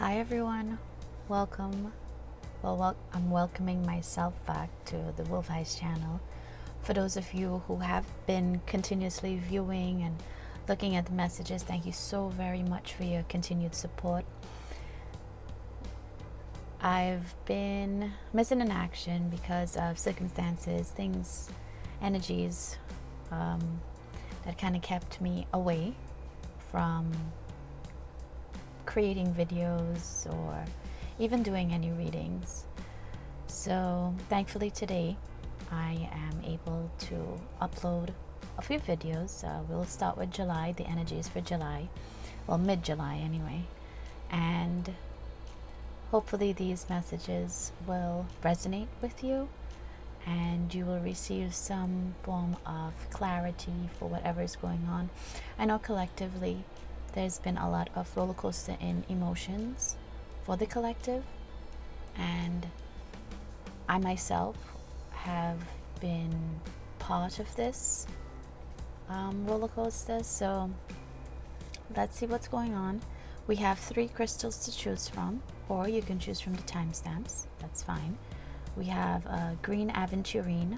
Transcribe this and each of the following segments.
Hi everyone, welcome. I'm welcoming myself back to the Wolf Eyes channel. For those of you who have been continuously viewing and looking at the messages, thank you so very much for your continued support. I've been missing in action because of circumstances, things, energies that kind of kept me away from creating videos or even doing any readings. So thankfully today I am able to upload a few videos. We'll start with July, the energies for July, well, mid-July anyway, and hopefully these messages will resonate with you and you will receive some form of clarity for whatever is going on. I know collectively there's been a lot of roller coaster in emotions for the collective, and I myself have been part of this roller coaster. So let's see what's going on. We have 3 crystals to choose from, or you can choose from the timestamps, that's fine. We have a Green Aventurine,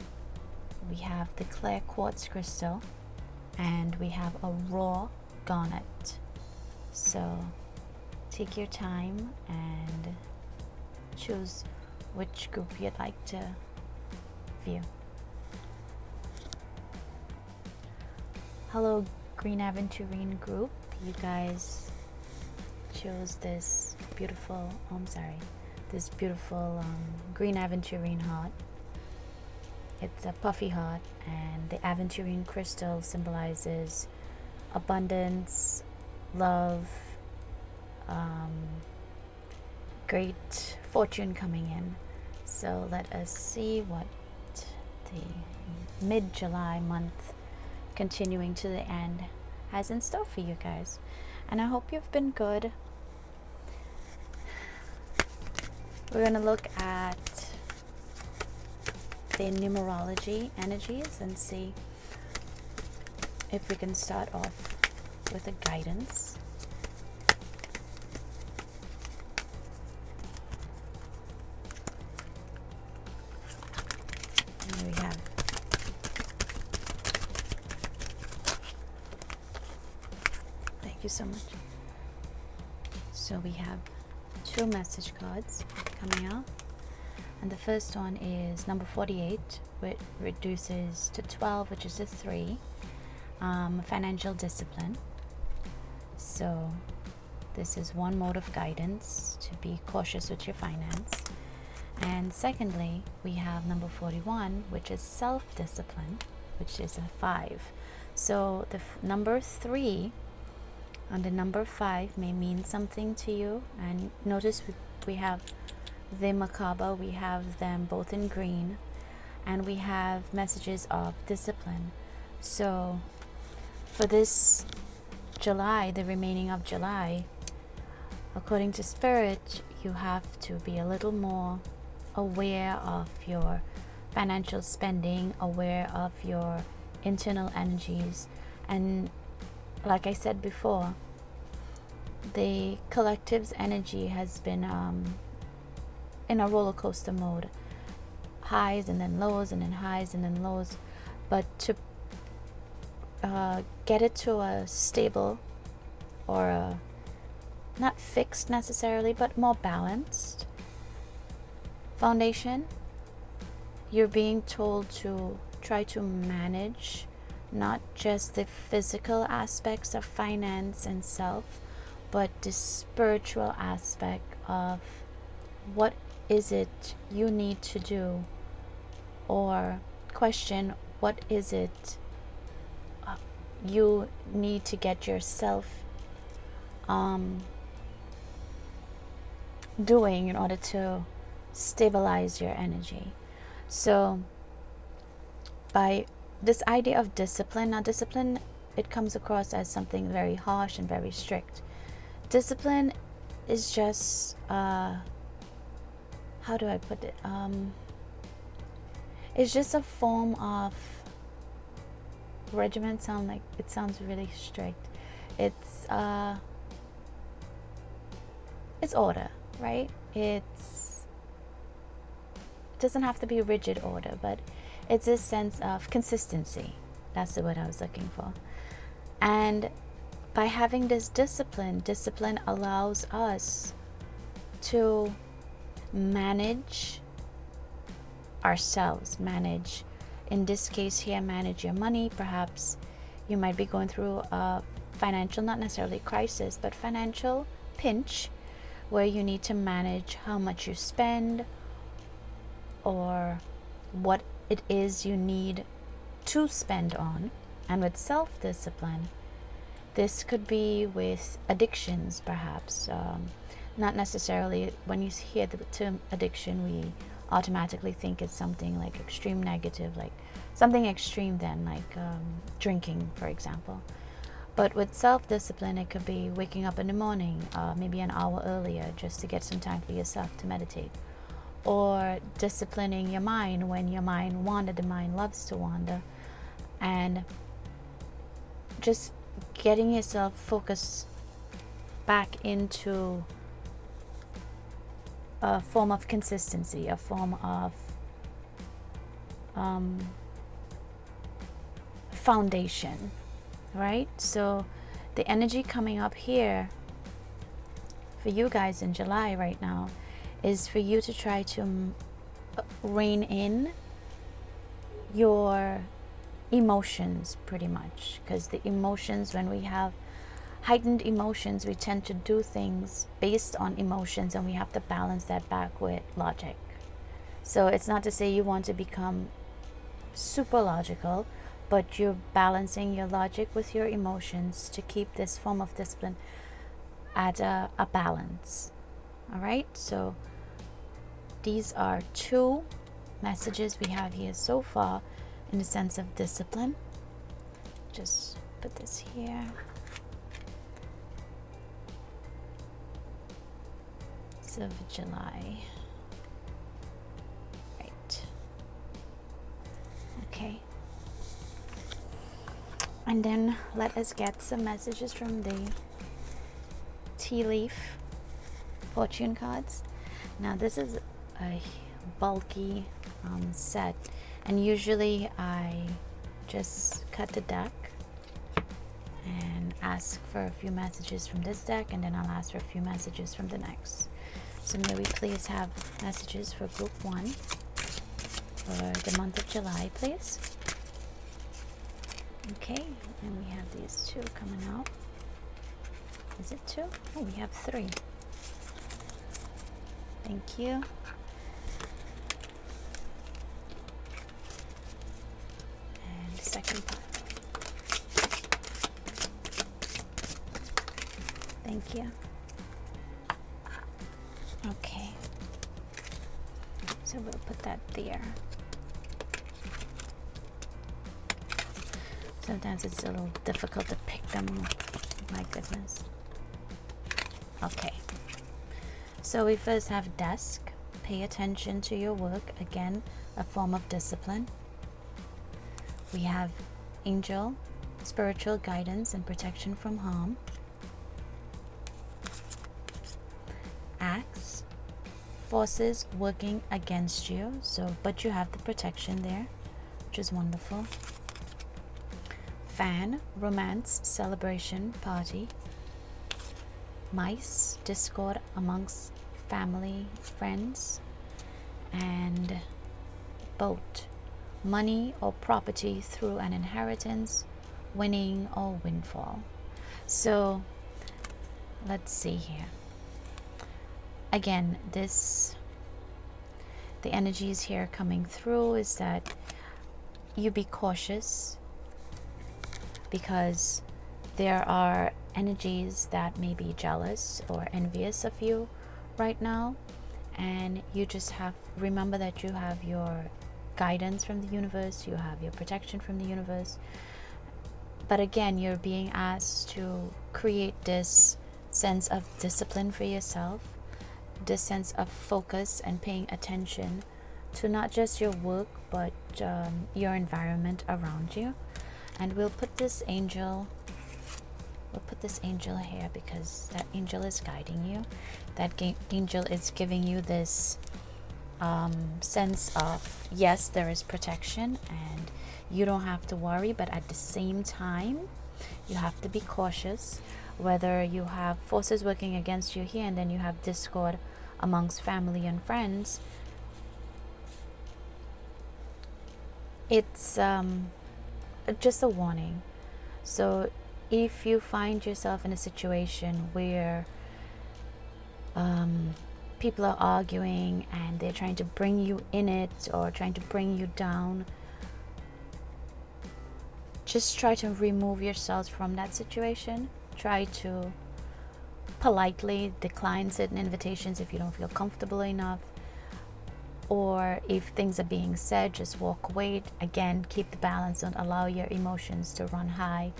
we have the Clear Quartz crystal, and we have a Raw Garnet. So take your time and choose which group you'd like to view. Hello Green Aventurine group, you guys chose this beautiful, this beautiful Green Aventurine heart. It's a puffy heart, and the Aventurine crystal symbolizes abundance, love, great fortune coming in. So let us see what the mid-July month continuing to the end has in store for you guys, and I hope you've been good. We're going to look at the numerology energies and see if we can start off with a guidance. Here we have thank you so much. So we have 2 message cards coming out, and the first one is number 48, which reduces to 12, which is a 3, financial discipline. So this is one mode of guidance, to be cautious with your finance. And secondly, we have number 41, which is self-discipline, which is a 5. So the number 3 and the number 5 may mean something to you. And notice we have the macabre, we have them both in green, and we have messages of discipline. So for this July, the remaining of July, according to Spirit, you have to be a little more aware of your financial spending, aware of your internal energies. And like I said before, the collective's energy has been in a roller coaster mode, highs and then lows and then highs and then lows. But to get it to a stable, or a, not fixed necessarily, but more balanced foundation, you're being told to try to manage not just the physical aspects of finance and self, but the spiritual aspect of what is it you need to do, or question what is it you need to get yourself doing in order to stabilize your energy. So by this idea of discipline, now discipline, it comes across as something very harsh and very strict. Discipline is just how do I put it, it's just a form of regiment. Sounds really strict. It's it's order, right? It doesn't have to be rigid order, but it's a sense of consistency. That's the word I was looking for. And by having this discipline allows us to manage ourselves, manage, in this case here, manage your money. Perhaps you might be going through a financial, not necessarily crisis, but financial pinch, where you need to manage how much you spend or what it is you need to spend on. And with self-discipline, this could be with addictions, perhaps. Not necessarily, when you hear the term addiction, we automatically think it's something like extreme negative, like something extreme then, like drinking, for example. But with self-discipline, it could be waking up in the morning, maybe an hour earlier, just to get some time for yourself to meditate. Or disciplining your mind when your mind wanders. The mind loves to wander. And just getting yourself focused back into a form of consistency, a form of foundation, right? So the energy coming up here for you guys in July right now is for you to try to rein in your emotions, pretty much, because the emotions, when we have heightened emotions, we tend to do things based on emotions, and we have to balance that back with logic. So it's not to say you want to become super logical, but you're balancing your logic with your emotions to keep this form of discipline at a balance. All right, so these are 2 messages we have here so far in the sense of discipline. Just put this here. So for July. Right. Okay. And then let us get some messages from the tea leaf fortune cards. Now this is a bulky set, and usually I just cut the deck and ask for a few messages from this deck, and then I'll ask for a few messages from the next. So may we please have messages for group 1 for the month of July, please. Okay, and we have these 2 coming out. Is it 2? Oh, we have 3. Thank you. And the second part. Thank you. Okay. So we'll put that there. Sometimes it's a little difficult to pick them up. My goodness. Okay. So we first have desk. Pay attention to your work. Again, a form of discipline. We have angel, spiritual guidance and protection from harm. Axe, forces working against you. So, but you have the protection there, which is wonderful. Fan, romance, celebration, party. Mice, discord amongst family, friends. And boat, money or property through an inheritance, winning or windfall. So let's see here. Again, the energies here coming through is that you be cautious, because there are energies that may be jealous or envious of you right now, and you just have remember that you have your guidance from the universe, you have your protection from the universe. But again, you're being asked to create this sense of discipline for yourself, this sense of focus and paying attention to not just your work, but your environment around you. And we'll put this angel We'll put this angel here because that angel is guiding you. That angel is giving you this sense of, yes, there is protection and you don't have to worry, but at the same time, you have to be cautious. Whether you have forces working against you here and then you have discord amongst family and friends, it's just a warning. So if you find yourself in a situation where people are arguing and they're trying to bring you in it or trying to bring you down, just try to remove yourselves from that situation. Try to politely decline certain invitations if you don't feel comfortable enough, or if things are being said, just walk away. Again, keep the balance. Don't allow your emotions to run high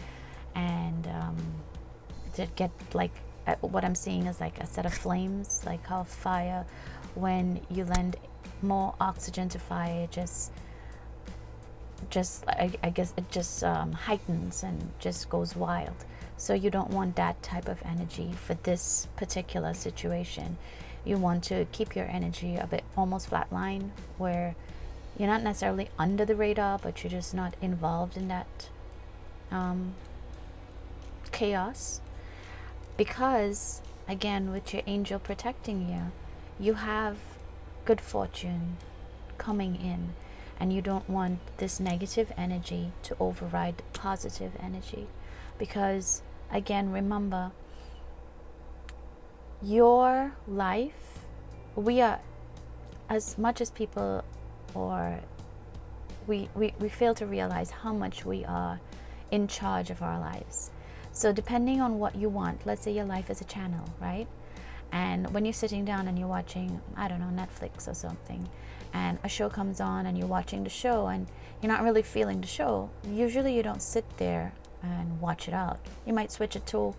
and to get like, what I'm seeing is like a set of flames, like how fire, when you lend more oxygen to fire, I guess it just heightens and just goes wild. So you don't want that type of energy for this particular situation. You want to keep your energy a bit almost flatline, where you're not necessarily under the radar, but you're just not involved in that chaos. Because again, with your angel protecting you, you have good fortune coming in, and you don't want this negative energy to override the positive energy. Because again, remember, your life, we are, as much as people, or we fail to realize how much we are in charge of our lives. So depending on what you want, let's say your life is a channel, right? And when you're sitting down and you're watching, I don't know, Netflix or something, and a show comes on and you're watching the show and you're not really feeling the show, usually you don't sit there and watch it out. You might switch it to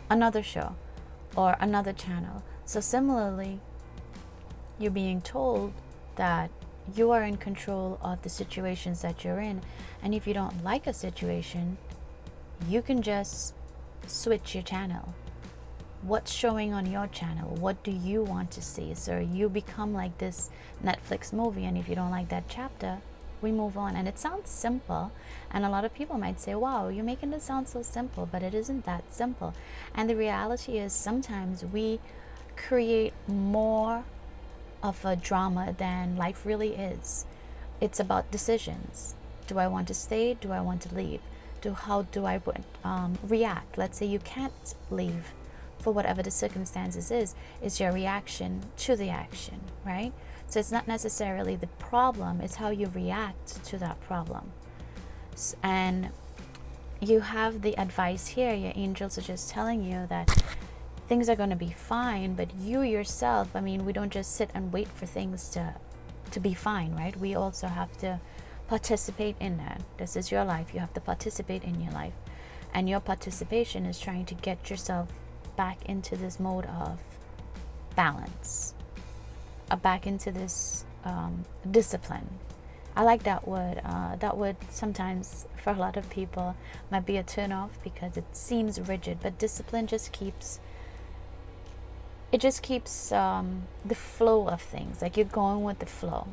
another show or another channel. So similarly, you're being told that you are in control of the situations that you're in, and if you don't like a situation, you can just switch your channel. What's showing on your channel? What do you want to see? So you become like this Netflix movie, and if you don't like that chapter, we move on. And it sounds simple, and a lot of people might say, wow, you're making this sound so simple, but it isn't that simple. And the reality is, sometimes we create more of a drama than life really is. It's about decisions. Do I want to stay? Do I want to leave? How do I react? Let's say you can't leave for whatever the circumstances is your reaction to the action, right? So it's not necessarily the problem, it's how you react to that problem. And you have the advice here, your angels are just telling you that things are going to be fine, but you yourself, I mean, we don't just sit and wait for things to be fine, right? We also have to participate in that. This is your life. You have to participate in your life, and your participation is trying to get yourself back into this mode of balance, back into this discipline. I like that word. That word sometimes for a lot of people might be a turn off because it seems rigid, but discipline just keeps the flow of things, like you're going with the flow.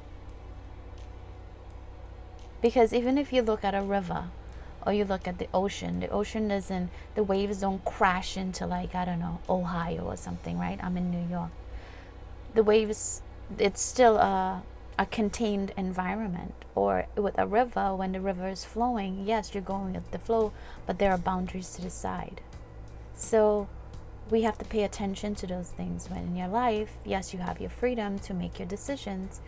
Because even if you look at a river or you look at the ocean doesn't, the waves don't crash into, like, I don't know, Ohio or something, right? I'm in New York. The waves, it's still a contained environment. Or with a river, when the river is flowing, yes, you're going with the flow, but there are boundaries to the side. So we have to pay attention to those things. When in your life, yes, you have your freedom to make your decisions,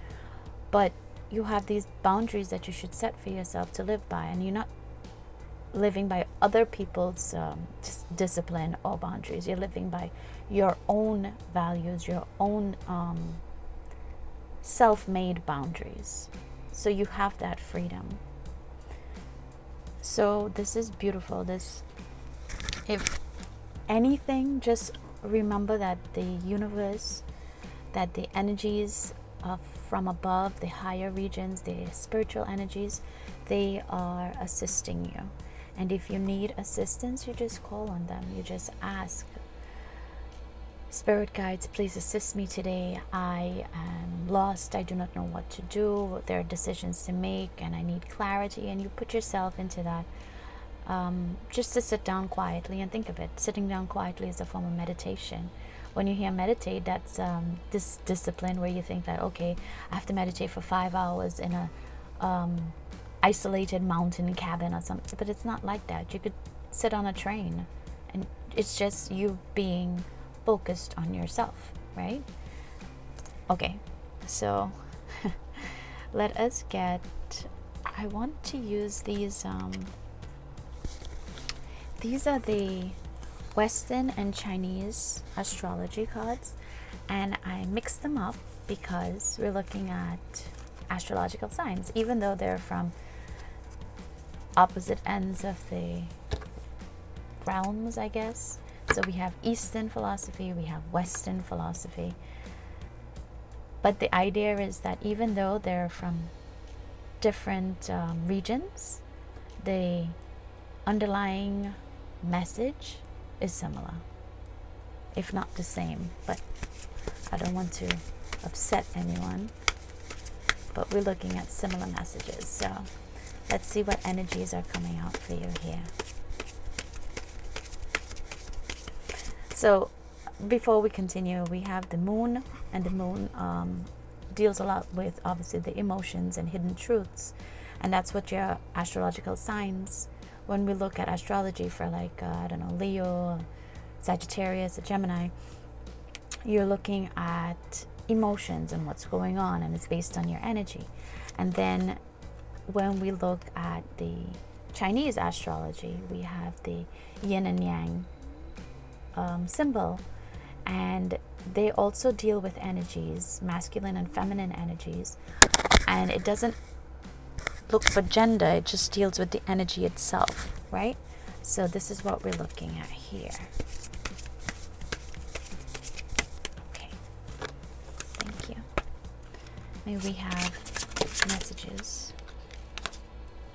but you have these boundaries that you should set for yourself to live by, and you're not living by other people's discipline or boundaries. You're living by your own values, your own self-made boundaries. So you have that freedom. So this is beautiful. If anything, just remember that the universe, that the energies from above, the higher regions, the spiritual energies, they are assisting you. And if you need assistance, you just call on them. You just ask, Spirit guides, please assist me today. I am lost. I do not know what to do. There are decisions to make and I need clarity. And you put yourself into that. Just to sit down quietly and think of it. Sitting down quietly is a form of meditation. When you hear meditate, that's this discipline where you think that, okay, I have to meditate for 5 hours in a isolated mountain cabin or something. But it's not like that. You could sit on a train and it's just you being focused on yourself, right? Okay, so let us get, I want to use these are the Western and Chinese astrology cards, and I mixed them up because we're looking at astrological signs, even though they're from opposite ends of the realms, I guess. So we have Eastern philosophy, we have Western philosophy. But the idea is that even though they're from different regions, the underlying message is similar, if not the same. But I don't want to upset anyone. But we're looking at similar messages. So let's see what energies are coming out for you here. So before we continue, we have the moon, and the moon deals a lot with obviously the emotions and hidden truths, and that's what your astrological signs, when we look at astrology for like I don't know, Leo, Sagittarius, or Gemini, you're looking at emotions and what's going on, and it's based on your energy. And then when we look at the Chinese astrology, we have the yin and yang symbol, and they also deal with energies, masculine and feminine energies, and it doesn't look for gender, it just deals with the energy itself, right? So this is what we're looking at here. Okay, thank you. May we have messages,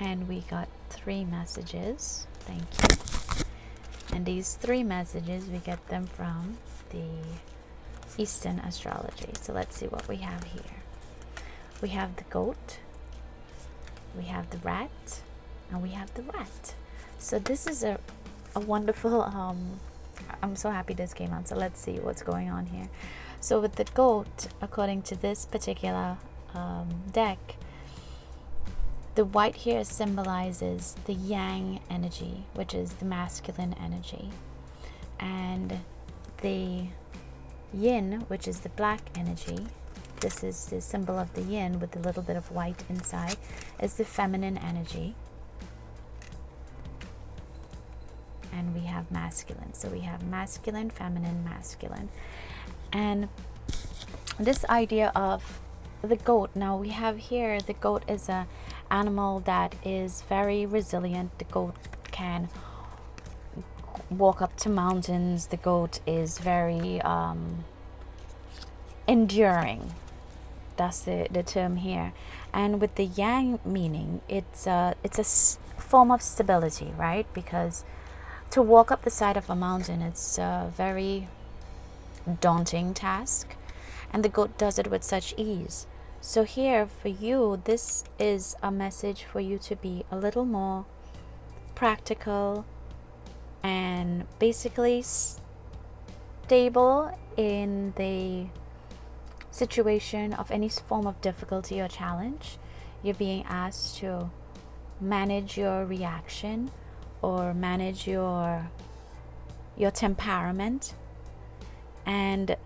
and we got 3 messages. Thank you. And these 3 messages, we get them from the Eastern astrology. So let's see what we have here. We have the goat, we have the rat, and we have the rat. So this is a wonderful, I'm so happy this came out. So let's see what's going on here. So with the goat, according to this particular deck, the white here symbolizes the yang energy, which is the masculine energy. And the yin, which is the black energy, this is the symbol of the yin with a little bit of white inside, is the feminine energy. And we have masculine. So we have masculine, feminine, masculine. And this idea of the goat, now we have here, the goat is a animal that is very resilient. The goat can walk up to mountains. The goat is very enduring. That's the term here. And with the yang meaning, it's a form of stability, right? Because to walk up the side of a mountain, it's a very daunting task, and the goat does it with such ease. So here for you, this is a message for you to be a little more practical and basically stable in the situation of any form of difficulty or challenge. You're being asked to manage your reaction or manage your temperament, and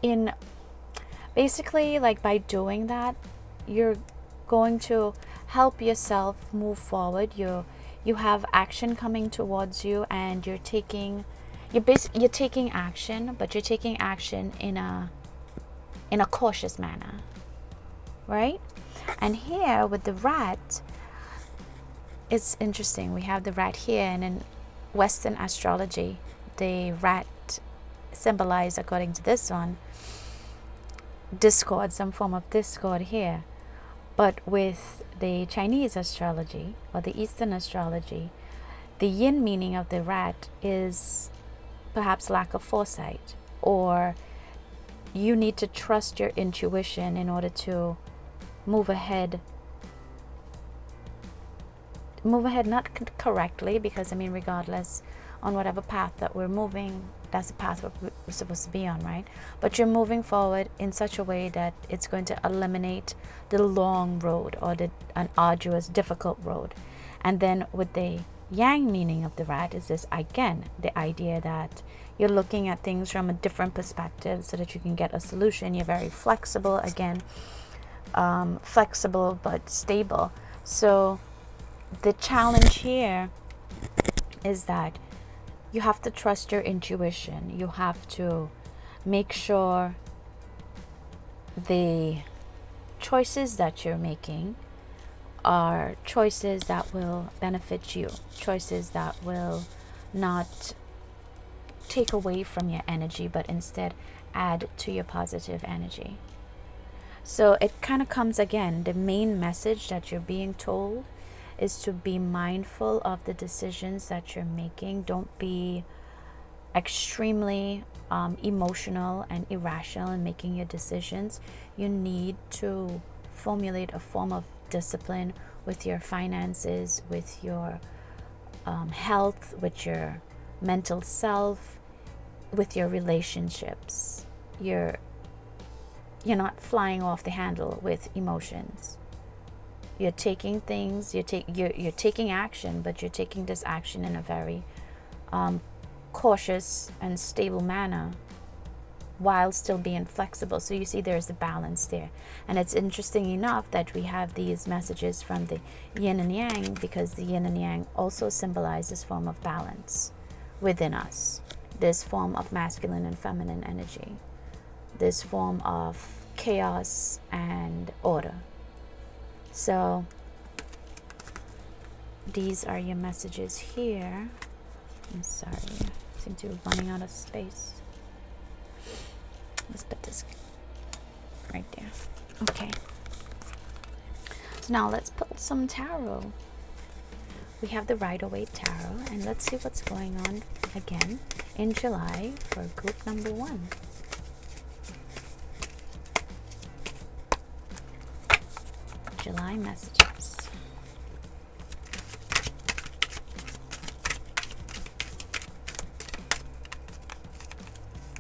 in basically, like, by doing that, you're going to help yourself move forward. You have action coming towards you, and you're taking action, but you're taking action in a cautious manner, right? And here with the rat, it's interesting. We have the rat here, and in Western astrology, the rat symbolized, according to this one, discord, some form of discord here. But with the Chinese astrology or the Eastern astrology, the yin meaning of the rat is perhaps lack of foresight, or you need to trust your intuition in order to move ahead. Move ahead, not correctly, because I mean, regardless, on whatever path that we're moving, that's the path we're supposed to be on, right? But you're moving forward in such a way that it's going to eliminate the long road, or an arduous, difficult road. And then with the yang meaning of the rat is this, again, the idea that you're looking at things from a different perspective so that you can get a solution. You're very flexible, again, flexible but stable. So the challenge here is that you have to trust your intuition. You have to make sure the choices that you're making are choices that will benefit you, choices that will not take away from your energy, but instead add to your positive energy. So it kind of comes again, the main message that you're being told is to be mindful of the decisions that you're making. Don't be extremely emotional and irrational in making your decisions. You need to formulate a form of discipline with your finances, with your health, with your mental self, with your relationships. You're not flying off the handle with emotions. You're taking things, you're taking action, but you're taking this action in a very cautious and stable manner while still being flexible. So you see there's a balance there. And it's interesting enough that we have these messages from the yin and yang, because the yin and yang also symbolize this form of balance within us, this form of masculine and feminine energy, this form of chaos and order. So these are your messages here. I'm sorry, I seem to be running out of space. Let's put this right there. Okay. So now let's pull some tarot. We have the Rider-Waite Tarot, and let's see what's going on again in July for group number 1. July messages.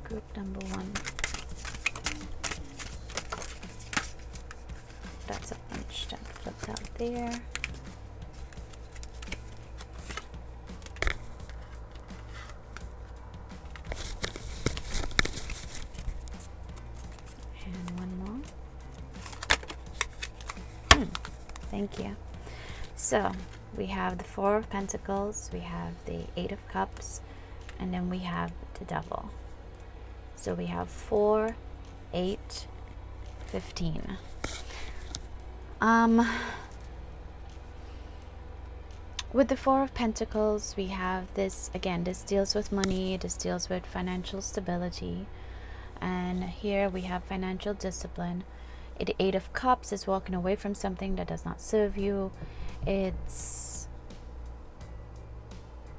Group number 1. That's a bunch that flipped out there. And one more. Thank you. So we have the 4 of Pentacles, we have the 8 of Cups, and then we have the Devil. So we have 4, 8, 15. With the 4 of Pentacles, we have this, again, this deals with money, this deals with financial stability. And here we have financial discipline. The 8 of Cups is walking away from something that does not serve you. It's,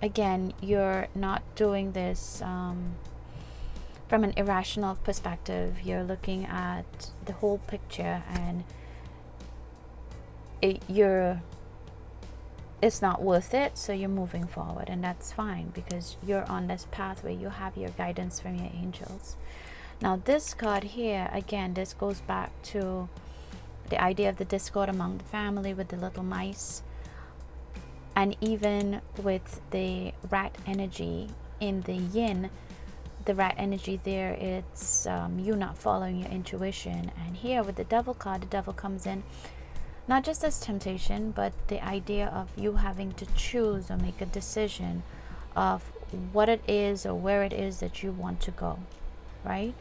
again, you're not doing this from an irrational perspective. You're looking at the whole picture, and it's not worth it, so you're moving forward, and that's fine, because you're on this path where you have your guidance from your angels. Now this card here, again, this goes back to the idea of the discord among the family with the little mice, and even with the rat energy in the yin, the rat energy there, it's you not following your intuition. And here with the Devil card, the Devil comes in not just as temptation, but the idea of you having to choose or make a decision of what it is or where it is that you want to go, right?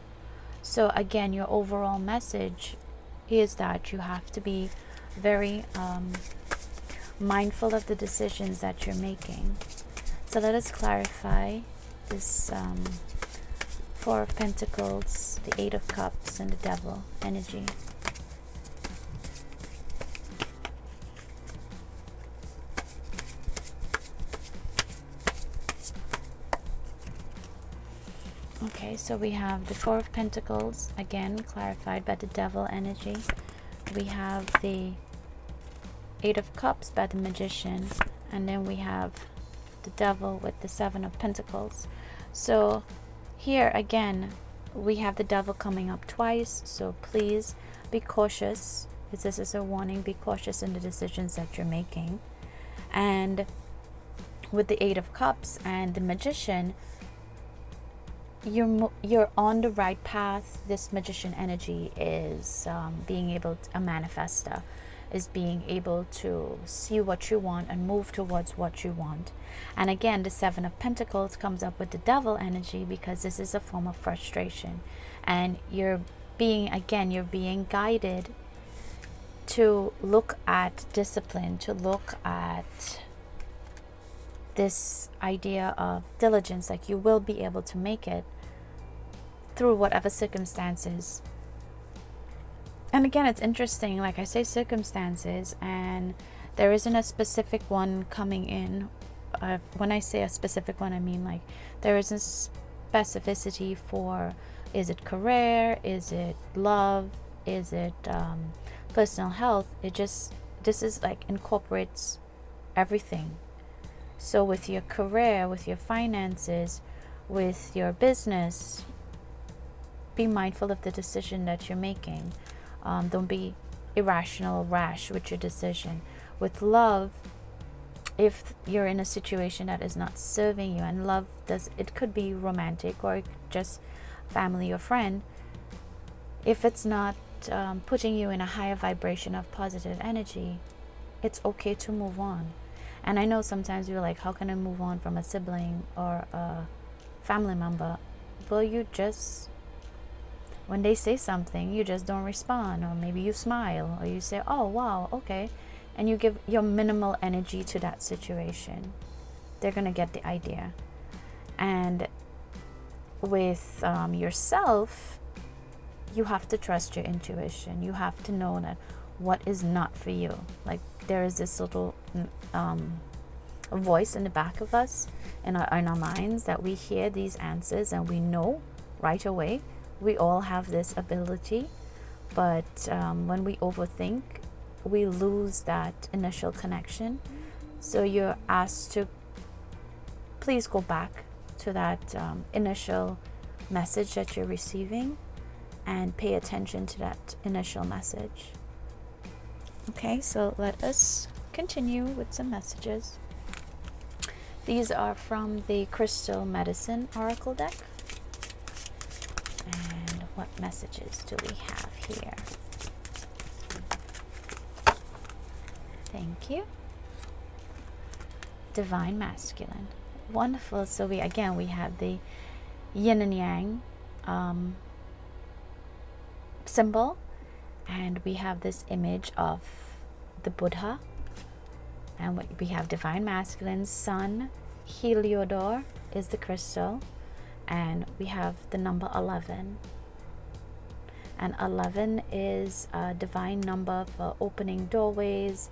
So again, your overall message is that you have to be very mindful of the decisions that you're making. So let us clarify this 4 of Pentacles, the 8 of Cups, and the Devil energy. Okay, so we have the Four of Pentacles, again clarified by the Devil energy. We have the Eight of Cups by the Magician, and then we have the Devil with the Seven of Pentacles. So here again, we have the Devil coming up twice, so please be cautious. This is a warning, be cautious in the decisions that you're making. And with the Eight of Cups and the Magician, you're on the right path. This Magician energy is being able to, a manifester, is being able to see what you want and move towards what you want. And again, the Seven of Pentacles comes up with the Devil energy because this is a form of frustration, and you're being guided to look at discipline, to look at this idea of diligence, like you will be able to make it through whatever circumstances. And again, it's interesting, like I say, circumstances, and there isn't a specific one coming in. When I say a specific one, I mean like there isn't specificity for, is it career, is it love, is it personal health. This is like incorporates everything. So with your career, with your finances, with your business, be mindful of the decision that you're making. Don't be irrational or rash with your decision. With love, if you're in a situation that is not serving you, and love it could be romantic or just family or friend, if it's not putting you in a higher vibration of positive energy, it's okay to move on. And I know sometimes you're like, how can I move on from a sibling or a family member? Well, you just, when they say something, you just don't respond, or maybe you smile, or you say, oh wow, okay, and you give your minimal energy to that situation. They're gonna get the idea. And with yourself, you have to trust your intuition. You have to know that what is not for you. Like there is this little voice in the back of us, in our minds, that we hear these answers and we know right away. We all have this ability, but when we overthink, we lose that initial connection. So you're asked to please go back to that initial message that you're receiving and pay attention to that initial message. Okay, so let us continue with some messages. These are from the Crystal Medicine Oracle deck. And what messages do we have here? Thank you. Divine Masculine. Wonderful. So we have the yin and yang symbol, and we have this image of the Buddha, and we have Divine Masculine. Sun, Heliodor is the crystal, and we have the number 11, and 11 is a divine number for opening doorways,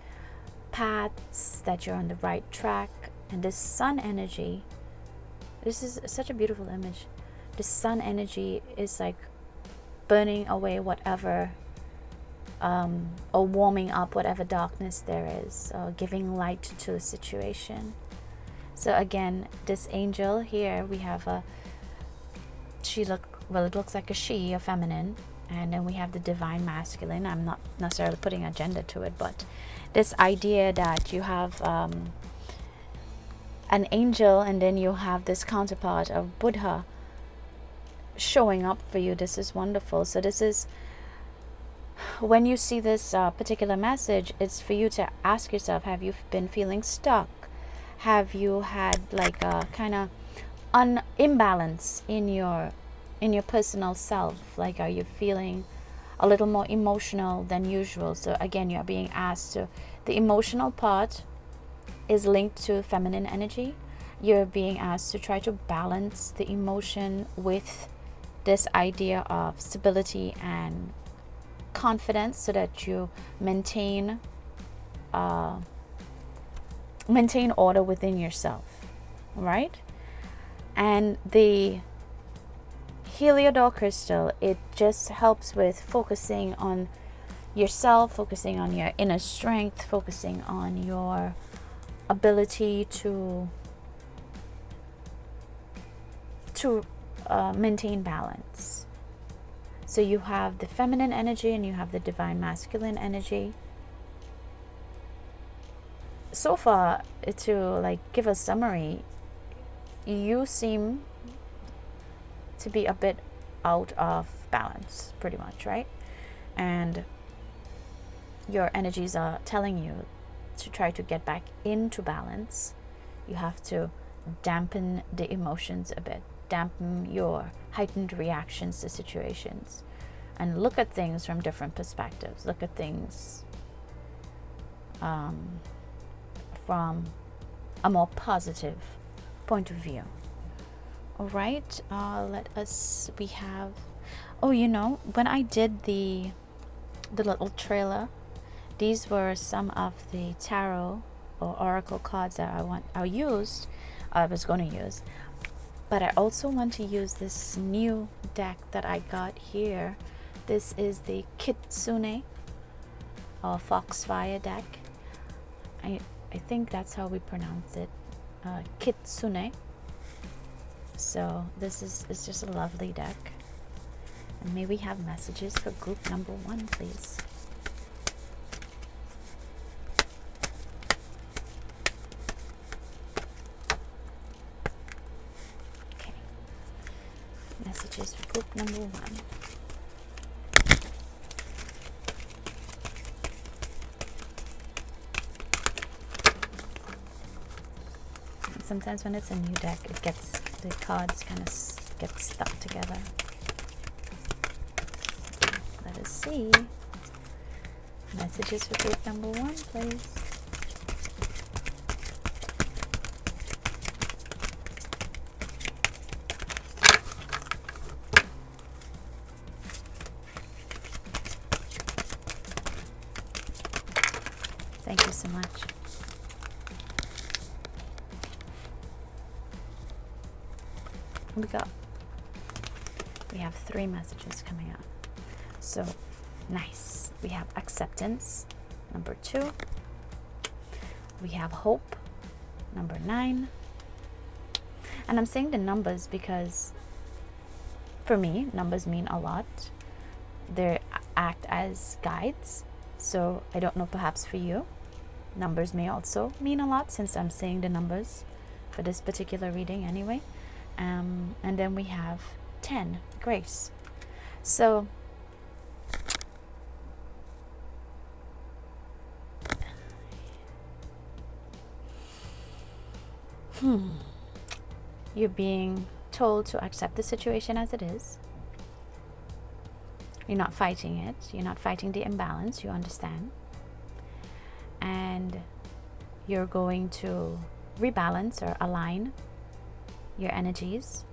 paths, that you're on the right track. And this sun energy, this is such a beautiful image. The sun energy is like burning away whatever or warming up whatever darkness there is, or giving light to a situation. So again, this angel here, we have it looks like a she, a feminine, and then we have the Divine Masculine. I'm not necessarily putting a gender to it, but this idea that you have an angel, and then you have this counterpart of Buddha showing up for you. This is wonderful. So this is, when you see this particular message, it's for you to ask yourself, have you been feeling stuck? Have you had like a kind of imbalance in your personal self? Like, are you feeling a little more emotional than usual? So again, you're being asked to, the emotional part is linked to feminine energy. You're being asked to try to balance the emotion with this idea of stability and confidence, so that you maintain order within yourself, right? And the Heliodor crystal, it just helps with focusing on yourself, focusing on your inner strength, focusing on your ability to maintain balance. So you have the feminine energy and you have the divine masculine energy. So far, to like give a summary, you seem to be a bit out of balance, pretty much, right? And your energies are telling you to try to get back into balance. You have to dampen the emotions a bit, dampen your heightened reactions to situations, and look at things from different perspectives. Look at things from a more positive point of view. All right, we have, when I did the little trailer, these were some of the tarot or oracle cards that I was going to use. But I also want to use this new deck that I got here. This is the Kitsune or Foxfire deck. I think that's how we pronounce it, Kitsune. So this is just a lovely deck. And may we have messages for group number 1, please. Okay. Messages for group number 1. And sometimes when it's a new deck, the cards kind of get stuck together. Let us see. Messages for group number 1, please. Thank you so much. Here we go. We have 3 messages coming out. So nice. We have acceptance, number 2. We have hope, number 9. And I'm saying the numbers because for me, numbers mean a lot. They act as guides. So I don't know, perhaps for you, numbers may also mean a lot, since I'm saying the numbers for this particular reading anyway. And then we have 10, grace. So you're being told to accept the situation as it is. You're not fighting it. You're not fighting the imbalance. You understand. And you're going to rebalance or align your energies.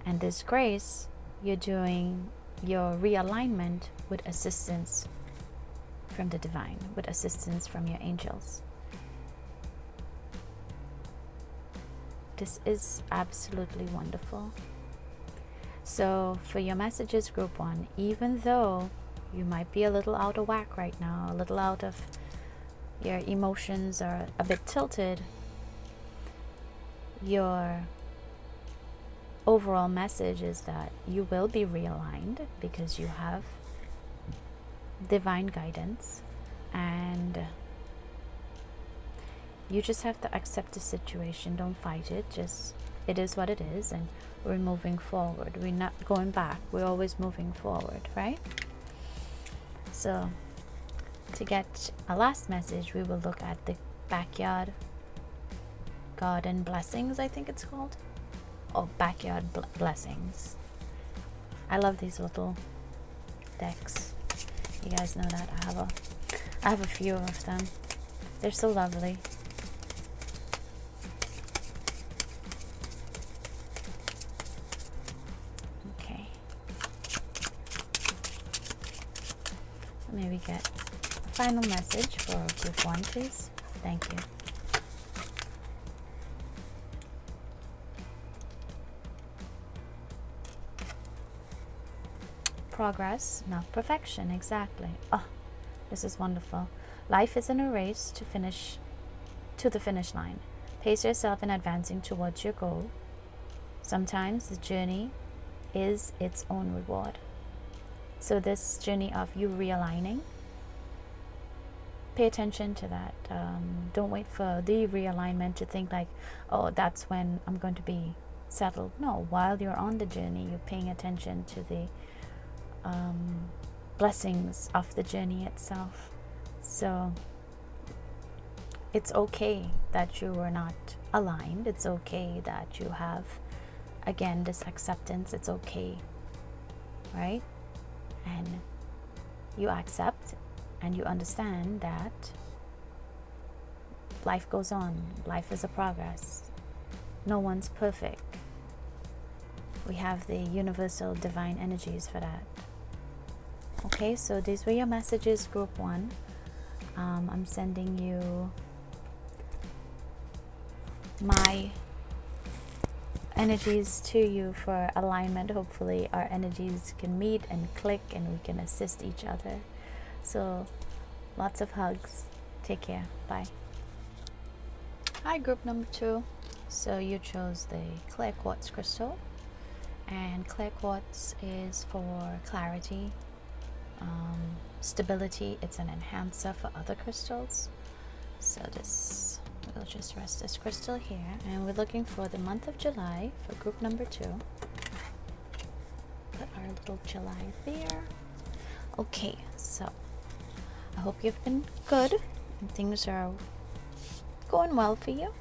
And this grace, you're doing your realignment with assistance from the divine, with assistance from your angels. This is absolutely wonderful. So for your messages, group 1, even though you might be a little out of whack right now, a little out of your emotions are a bit tilted, your overall message is that you will be realigned because you have divine guidance, and you just have to accept the situation. Don't fight it. Just, it is what it is, and we're moving forward. We're not going back. We're always moving forward, right? So to get a last message, we will look at the backyard garden blessings, I think it's called, or backyard blessings. I love these little decks. You guys know that I have a few of them. They're so lovely. Okay. Maybe get a final message for group 1, please. Thank you. progress, not perfection. Exactly. Oh, this is wonderful. Life isn't a race to the finish line. Pace yourself in advancing towards your goal. Sometimes the journey is its own reward. So this journey of you realigning, pay attention to that. Don't wait for the realignment to think like, oh, that's when I'm going to be settled. No, while you're on the journey, you're paying attention to the blessings of the journey itself. So it's okay that you are not aligned. It's okay that you have, again, this acceptance. It's okay, right? And you accept and you understand that life goes on. Life is a progress. No one's perfect. We have the universal divine energies for that. Okay, so these were your messages, group 1. I'm sending you my energies to you for alignment. Hopefully our energies can meet and click and we can assist each other. So lots of hugs. Take care. Bye. Hi, group number 2. So you chose the Clear Quartz crystal, and Clear Quartz is for clarity, stability. It's an enhancer for other crystals. So this, we'll just rest this crystal here, and we're looking for the month of July for group number 2. Put our little July there. Okay, so I hope you've been good and things are going well for you.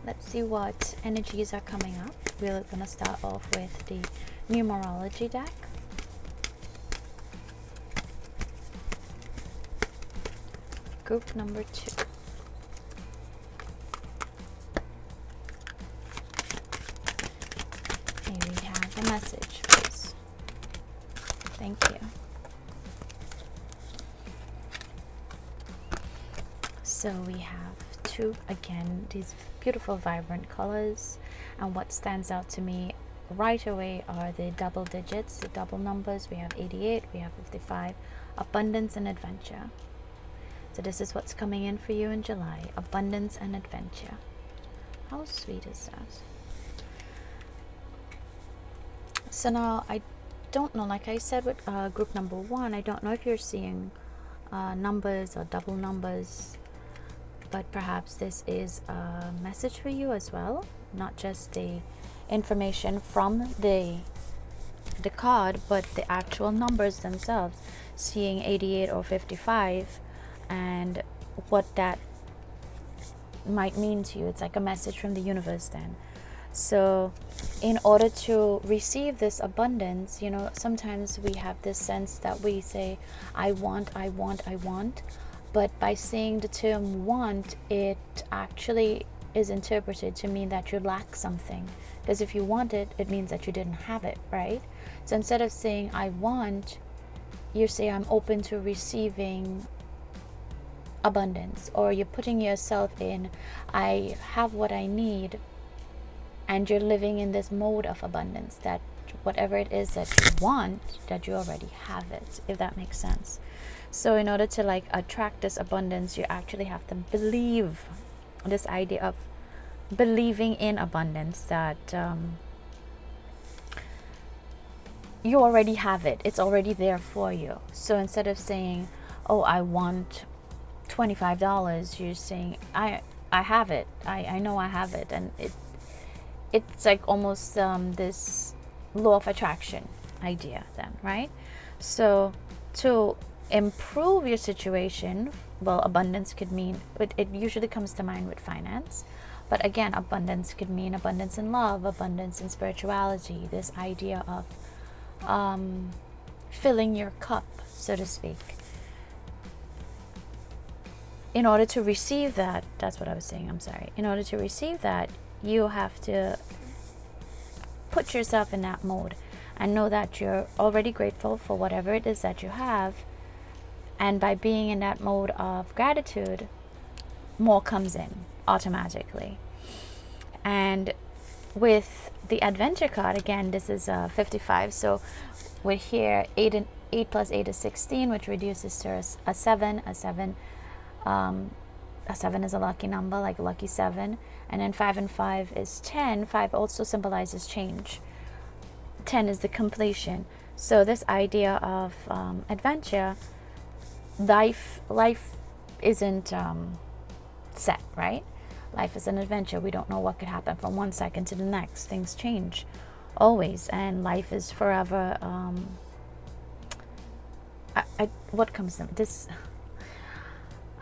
Let's see what energies are coming up. We're going to start off with the Numerology deck. Group number 2. Here we have a message, please. Thank you. So we have 2, again, these beautiful vibrant colors, and what stands out to me right away are the double digits, the double numbers. We have 88, we have 55, abundance and adventure. So this is what's coming in for you in July, abundance and adventure. How sweet is that? So now I don't know, like I said with group number 1, I don't know if you're seeing numbers or double numbers, but perhaps this is a message for you as well, not just the information from the card, but the actual numbers themselves, seeing 88 or 55 and what that might mean to you. It's like a message from the universe then. So in order to receive this abundance, you know, sometimes we have this sense that we say, I want, but by saying the term want, it actually is interpreted to mean that you lack something, because if you want it, it means that you didn't have it, right? So instead of saying I want, you say I'm open to receiving abundance, or you're putting yourself in I have what I need, and you're living in this mode of abundance, that whatever it is that you want, that you already have it, if that makes sense. So in order to like attract this abundance, you actually have to believe this idea of believing in abundance, that you already have it. It's already there for you. So instead of saying, oh, I want $25, you're saying I have it. I know I have it. And it's like almost this law of attraction idea then, right? So to improve your situation, well, abundance could mean, it usually comes to mind with finance, but again, abundance could mean abundance in love, abundance in spirituality, this idea of filling your cup, so to speak. In order to receive that, that's what I was saying, I'm sorry. In order to receive that, you have to put yourself in that mode and know that you're already grateful for whatever it is that you have. And by being in that mode of gratitude, more comes in automatically. And with the adventure card, again, this is 55. So with here 8 plus 8 is 16, which reduces to a 7. A 7 is a lucky number, like a lucky 7. And then 5 and 5 is 10. 5 also symbolizes change. 10 is the completion. So this idea of adventure, life isn't set, right? Life is an adventure. We don't know what could happen from one second to the next. Things change always, and life is forever. What comes to this?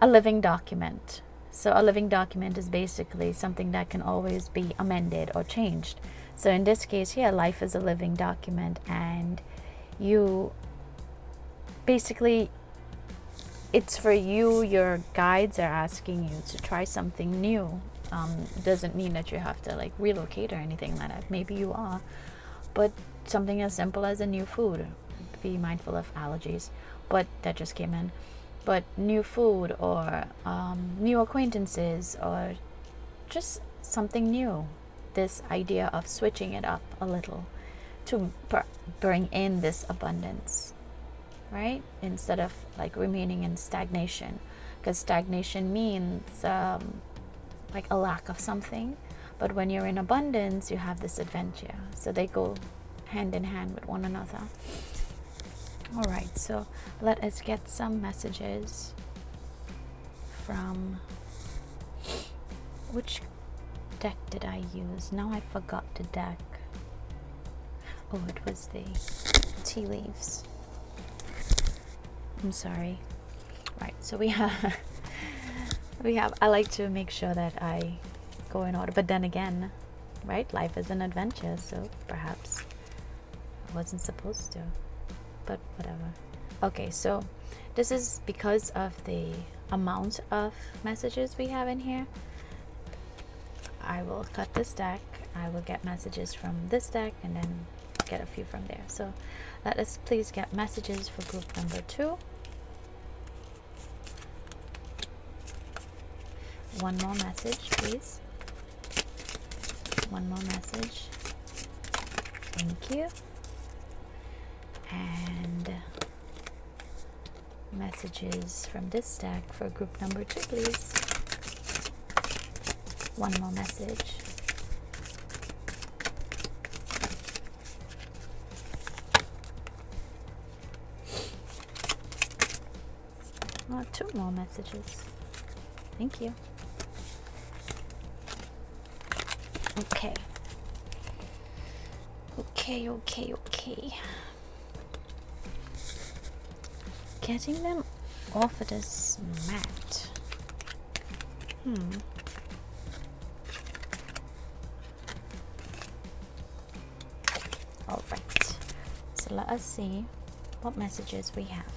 A living document. So a living document is basically something that can always be amended or changed. So in this case here, life is a living document, and you basically, it's for you. Your guides are asking you to try something new. Doesn't mean that you have to like relocate or anything like that. Maybe you are, but something as simple as a new food. Be mindful of allergies, but that just came in. But new food, or new acquaintances, or just something new. This idea of switching it up a little to bring in this abundance, right? Instead of like remaining in stagnation, because stagnation means like a lack of something. But when you're in abundance, you have this adventure. So they go hand in hand with one another. All right, so let us get some messages from, which deck did I use? Now I forgot the deck. Oh, it was the tea leaves. I'm sorry. Right, so we have I like to make sure that I go in order, but then again, right, life is an adventure, so perhaps I wasn't supposed to, but whatever. Okay, so this is because of the amount of messages we have in here. I will cut this deck, I will get messages from this deck, and then get a few from there. So let us please get messages for group number 2. One more message, please. One more message. Thank you. And messages from this deck for group number 2, please. One more message. Oh, 2 more messages. Thank you. Okay. Okay. Getting them off of this mat. All right. So let us see what messages we have.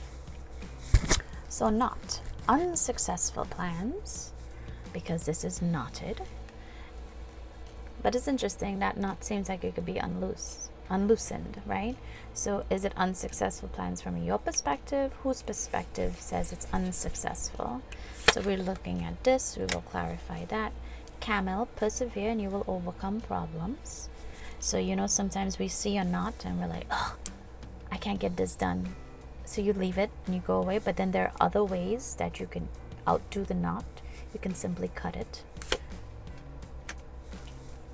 So not unsuccessful plans, because this is knotted. But it's interesting that knot seems like it could be unloosened, right? So is it unsuccessful plans from your perspective? Whose perspective says it's unsuccessful? So we're looking at this. We will clarify that. Camel, persevere and you will overcome problems. So, you know, sometimes we see a knot and we're like, oh, I can't get this done. So you leave it and you go away. But then there are other ways that you can outdo the knot. You can simply cut it.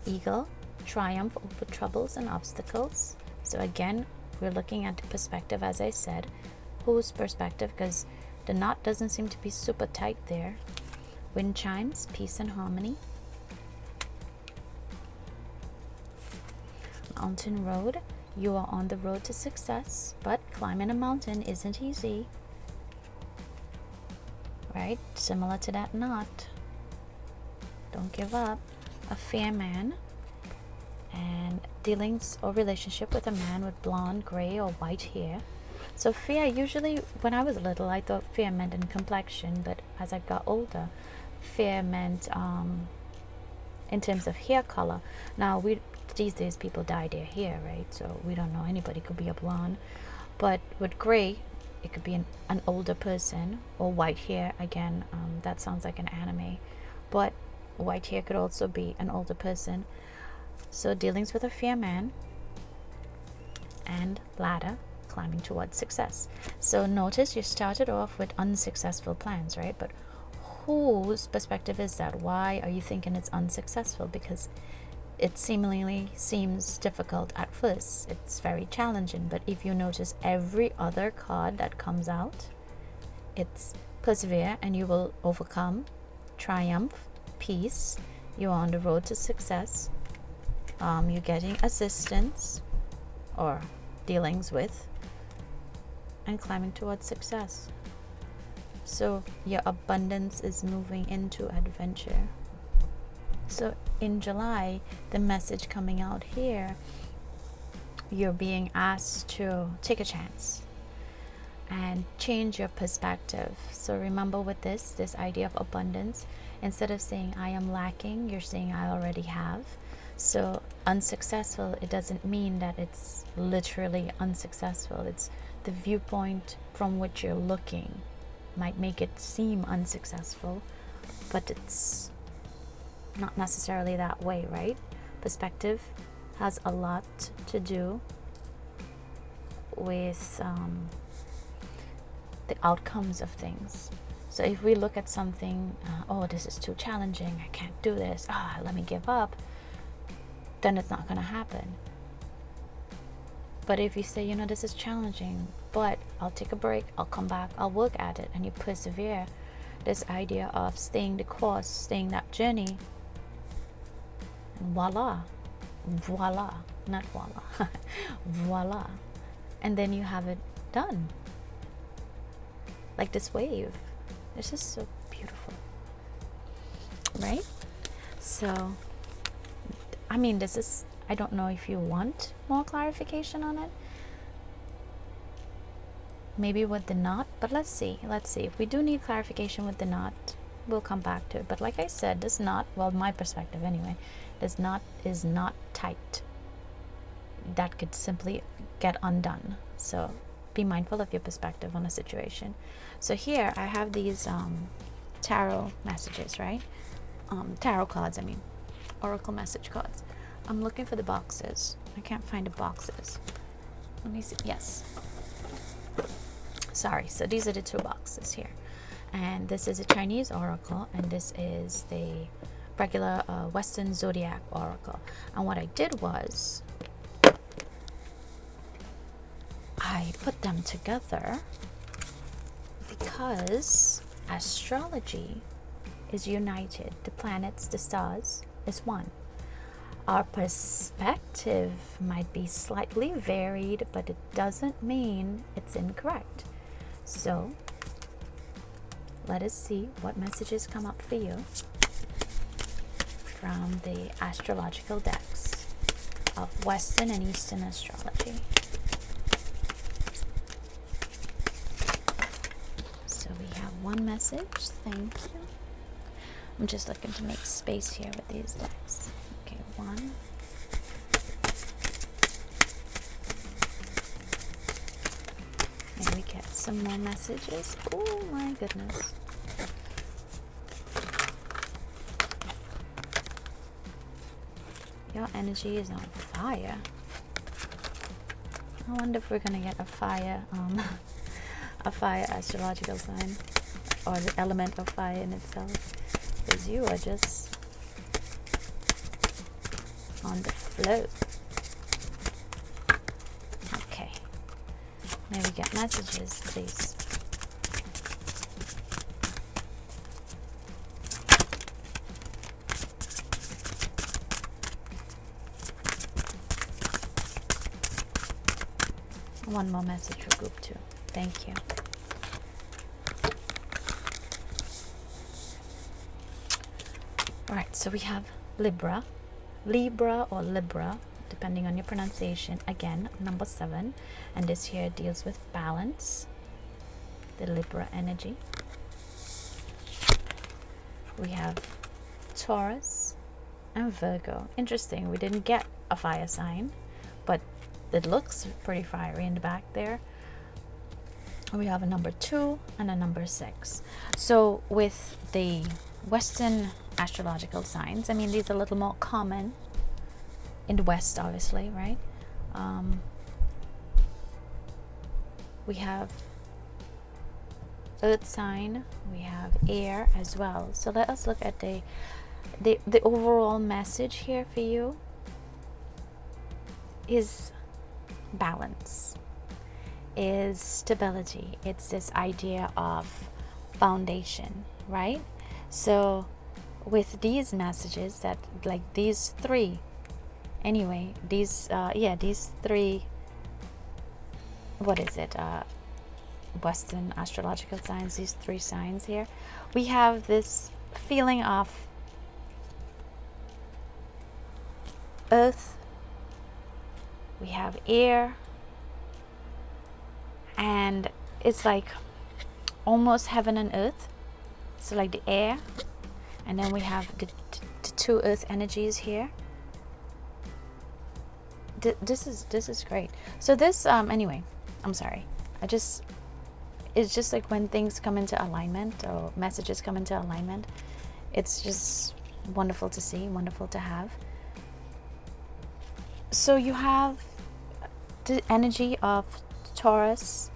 Eagle, triumph over troubles and obstacles. So again, we're looking at the perspective, as I said. Whose perspective? Because the knot doesn't seem to be super tight there. Wind chimes, peace and harmony. Mountain road, you are on the road to success, but climbing a mountain isn't easy. Right? Similar to that knot. Don't give up. A fair man, and dealings or relationship with a man with blonde, gray, or white hair. So fair, usually when I was little, I thought fair meant in complexion, but as I got older, fair meant in terms of hair color. Now these days people dye their hair, right? So we don't know, anybody could be a blonde. But with gray, it could be an older person, or white hair, again, that sounds like an anime, but white hair could also be an older person. So dealings with a fair man, and ladder, climbing towards success. So notice you started off with unsuccessful plans, right? But whose perspective is that? Why are you thinking it's unsuccessful? Because it seemingly seems difficult at first. It's very challenging. But if you notice every other card that comes out, it's persevere and you will overcome, triumph, peace, you're on the road to success, you're getting assistance or dealings with, and climbing towards success. So your abundance is moving into adventure. So in July, the message coming out here, you're being asked to take a chance and change your perspective. So remember with this idea of abundance, instead of saying I am lacking, you're saying I already have. So unsuccessful, it doesn't mean that it's literally unsuccessful. It's the viewpoint from which you're looking might make it seem unsuccessful, but it's not necessarily that way, right? Perspective has a lot to do with the outcomes of things. So if we look at something, oh, this is too challenging, I can't do this, let me give up, then it's not going to happen. But if you say, this is challenging, but I'll take a break, I'll come back, I'll work at it, and you persevere, this idea of staying the course, staying that journey, and voila, not voila, voila, and then you have it done. Like this wave. This is so beautiful, right? So this is, I don't know if you want more clarification on it, maybe with the knot, but let's see if we do need clarification with the knot, we'll come back to it. But like I said, this knot, well, my perspective anyway, this knot is not tight. That could simply get undone. So be mindful of your perspective on a situation. So here I have these tarot messages, right? Tarot cards, oracle message cards. I'm looking for the boxes. I can't find the boxes. Let me see. Yes. Sorry. So these are the two boxes here. And this is a Chinese oracle, and this is the regular Western Zodiac oracle. And what I did was I put them together because astrology is united. The planets, the stars is one. Our perspective might be slightly varied, but it doesn't mean it's incorrect. So let us see what messages come up for you from the astrological decks of Western and Eastern astrology. So we have one message. Thank you. I'm just looking to make space here with these decks. Okay, one. And we get some more messages. Oh my goodness. Your energy is on fire. I wonder if we're gonna get a fire astrological sign, or the element of fire in itself, because you are just on the flow. Okay, may we get messages, please? One more message for group 2. Thank you. Alright, so we have Libra or Libra, depending on your pronunciation. Again, number 7. And this here deals with balance, the Libra energy. We have Taurus and Virgo. Interesting, we didn't get a fire sign, but it looks pretty fiery in the back there. We have a number 2 and a number 6. So with the Western astrological signs, these are a little more common in the West, obviously, right? we have earth sign, we have air as well. So let us look at the overall message here for you is balance, is stability. It's this idea of foundation, right? So with these messages, that like these three, anyway, these three, what is it, Western astrological signs, these three signs here, we have this feeling of earth, we have air, and it's like almost heaven and earth. So like the air, and then we have the two earth energies here. This is great. So this anyway, I'm sorry, it's just like when things come into alignment, or messages come into alignment, it's just wonderful to see, wonderful to have. So you have the energy of Taurus,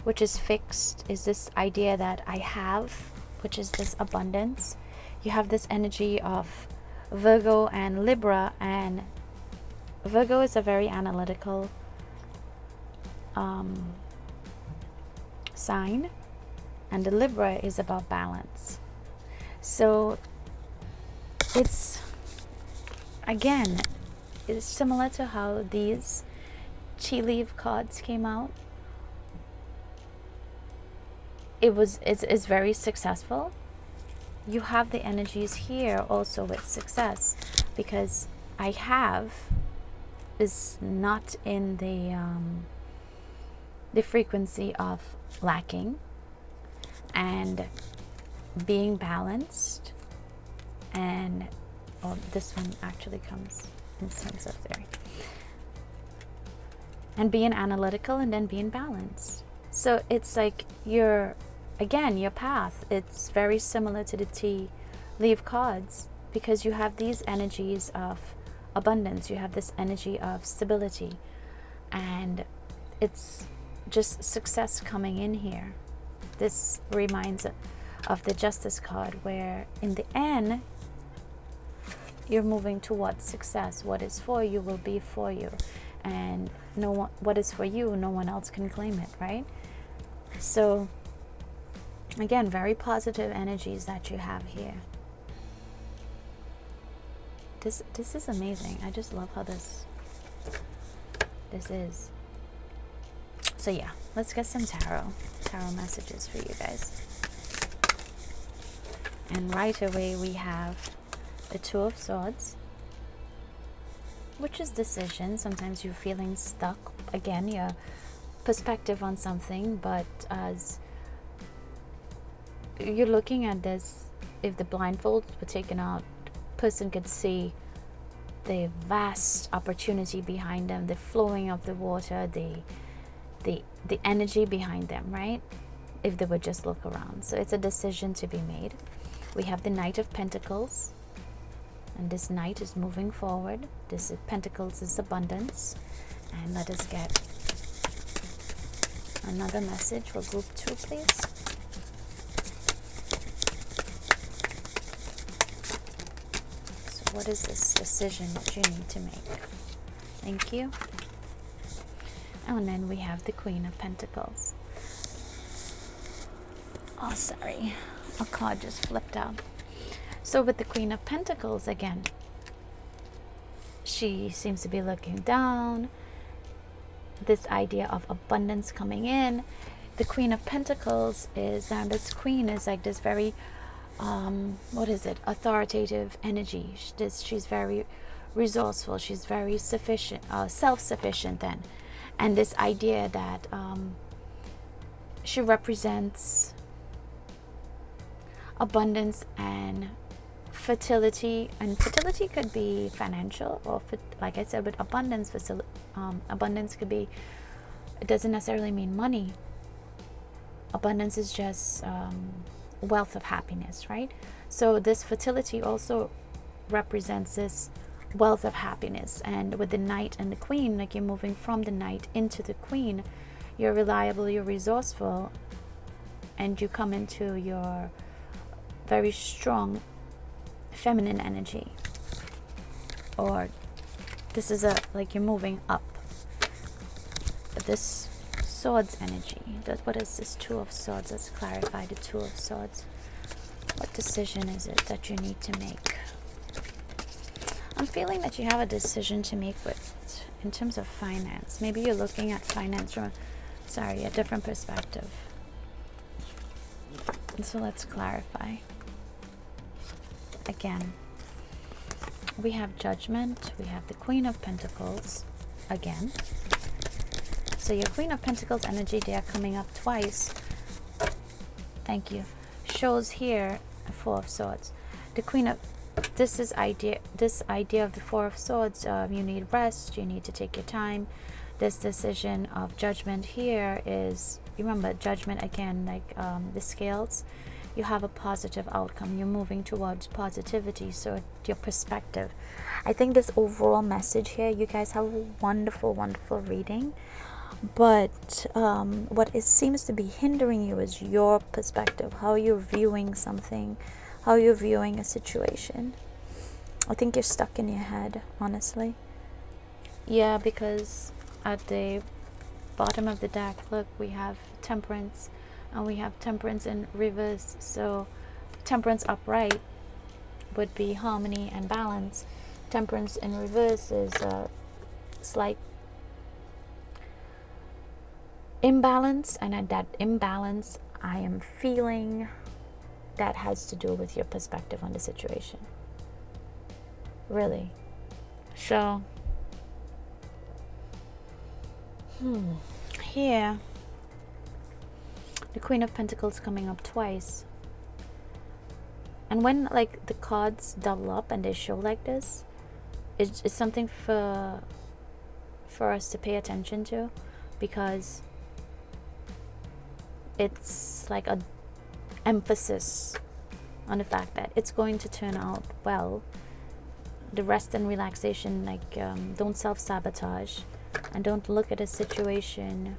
which is fixed, is this idea that I have, which is this abundance. You have this energy of Virgo and Libra, and Virgo is a very analytical sign, and the Libra is about balance. So it's, again, it's similar to how these tea leaf cards came out. It's very successful. You have the energies here also with success, because I have is not in the frequency of lacking and being balanced, and this one actually comes in terms of theory, and being analytical and then being balanced. So it's like your path, it's very similar to the tea leaf cards, because you have these energies of abundance, you have this energy of stability, and it's just success coming in here. This reminds of the Justice card, where in the end you're moving towards success. What is for you will be for you, and what is for you, no one else can claim it, right? So again, very positive energies that you have here. This is amazing. I just love how this is. So yeah, let's get some tarot messages for you guys. And right away we have the Two of Swords, which is decision. Sometimes you're feeling stuck. Again, your perspective on something, but as you're looking at this, if the blindfolds were taken out, person could see the vast opportunity behind them, the flowing of the water, the energy behind them, right? If they would just look around. So it's a decision to be made. We have the Knight of Pentacles, and this Knight is moving forward. This Pentacles is abundance. And let us get another message for group 2, please. What is this decision that you need to make? Thank you. And then we have the Queen of Pentacles. Oh, sorry. A card just flipped out. So with the Queen of Pentacles, again, she seems to be looking down. This idea of abundance coming in. The Queen of Pentacles is, and this queen is like this very authoritative energy. She's very resourceful, she's very sufficient, self-sufficient then. And this idea that she represents abundance and fertility, and fertility could be financial, or like I said, with abundance, abundance could be, it doesn't necessarily mean money. Abundance is just wealth of happiness, right? So this fertility also represents this wealth of happiness. And with the Knight and the Queen, like you're moving from the Knight into the Queen, you're reliable, you're resourceful, and you come into your very strong feminine energy. Or this is like you're moving up. But this Swords energy, what is this Two of Swords? Let's clarify the Two of Swords. What decision is it that you need to make? I'm feeling that you have a decision to make in terms of finance. Maybe you're looking at finance from a different perspective. And so let's clarify. Again, we have Judgment, we have the Queen of Pentacles again. So your Queen of Pentacles energy, they are coming up twice. Thank you. Shows here a Four of Swords. The Queen of this idea of the Four of Swords. You need rest. You need to take your time. This decision of Judgment here is, remember, Judgment again, like the scales. You have a positive outcome. You're moving towards positivity. So your perspective. I think this overall message here, you guys have a wonderful, wonderful reading. But what it seems to be hindering you is your perspective, how you're viewing something, how you're viewing a situation. I think you're stuck in your head, honestly. Yeah, because at the bottom of the deck, look, we have Temperance, and we have Temperance in reverse. So Temperance upright would be harmony and balance. Temperance in reverse is a slight imbalance, and at that imbalance, I am feeling that has to do with your perspective on the situation. Really. So, here, the Queen of Pentacles coming up twice. And when like the cards double up and they show like this, it's something for us to pay attention to, because it's like a emphasis on the fact that it's going to turn out well. The rest and relaxation, like don't self-sabotage, and don't look at a situation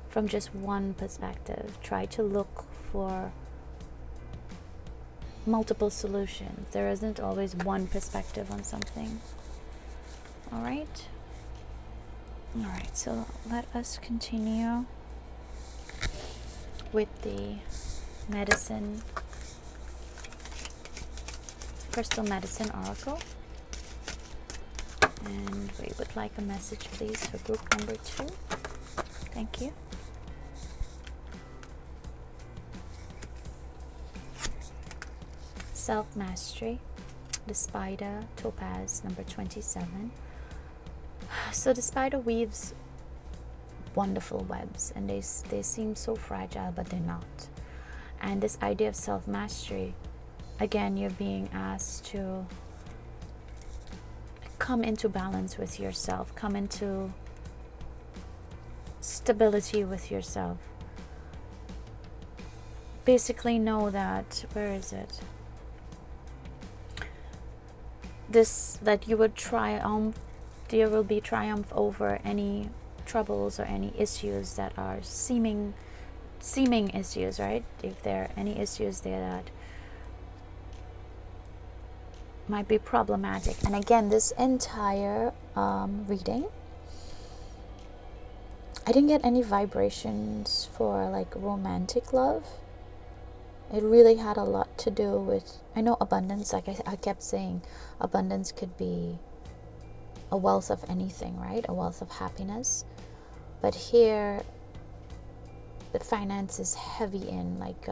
from just one perspective. Try to look for multiple solutions. There isn't always one perspective on something. All right, so let us continue with the medicine, crystal medicine oracle. And we would like a message, please, for group number 2. Thank you. Self-mastery, the spider, topaz, number 27. So the spider weaves wonderful webs, and they seem so fragile, but they're not. And this idea of self-mastery, again, you're being asked to come into balance with yourself, come into stability with yourself. Basically know that, where is it? That you would triumph, there will be triumph over any troubles or any issues that are seeming issues, right? If there are any issues there that might be problematic. And again, this entire reading, I didn't get any vibrations for like romantic love. It really had a lot to do with, I know abundance, like I kept saying, abundance could be a wealth of anything, right? A wealth of happiness. But here, the finance is heavy in, like,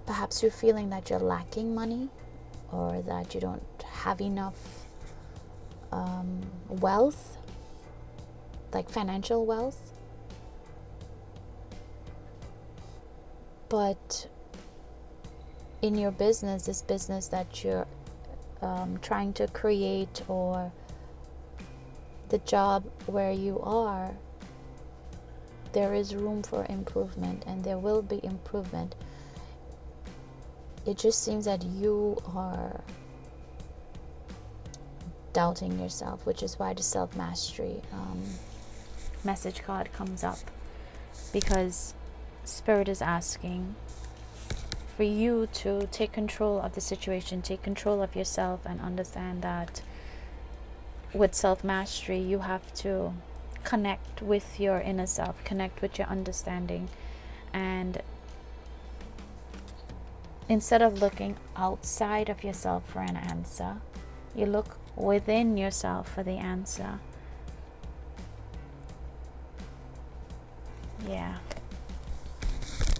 perhaps you're feeling that you're lacking money, or that you don't have enough wealth, like financial wealth. But in your business, this business that you're trying to create, or the job where you are, there is room for improvement, and there will be improvement. It just seems that you are doubting yourself, which is why the self-mastery message card comes up, because Spirit is asking for you to take control of the situation, take control of yourself, and understand that with self-mastery, you have to connect with your inner self, connect with your understanding, and instead of looking outside of yourself for an answer, you look within yourself for the answer. Yeah,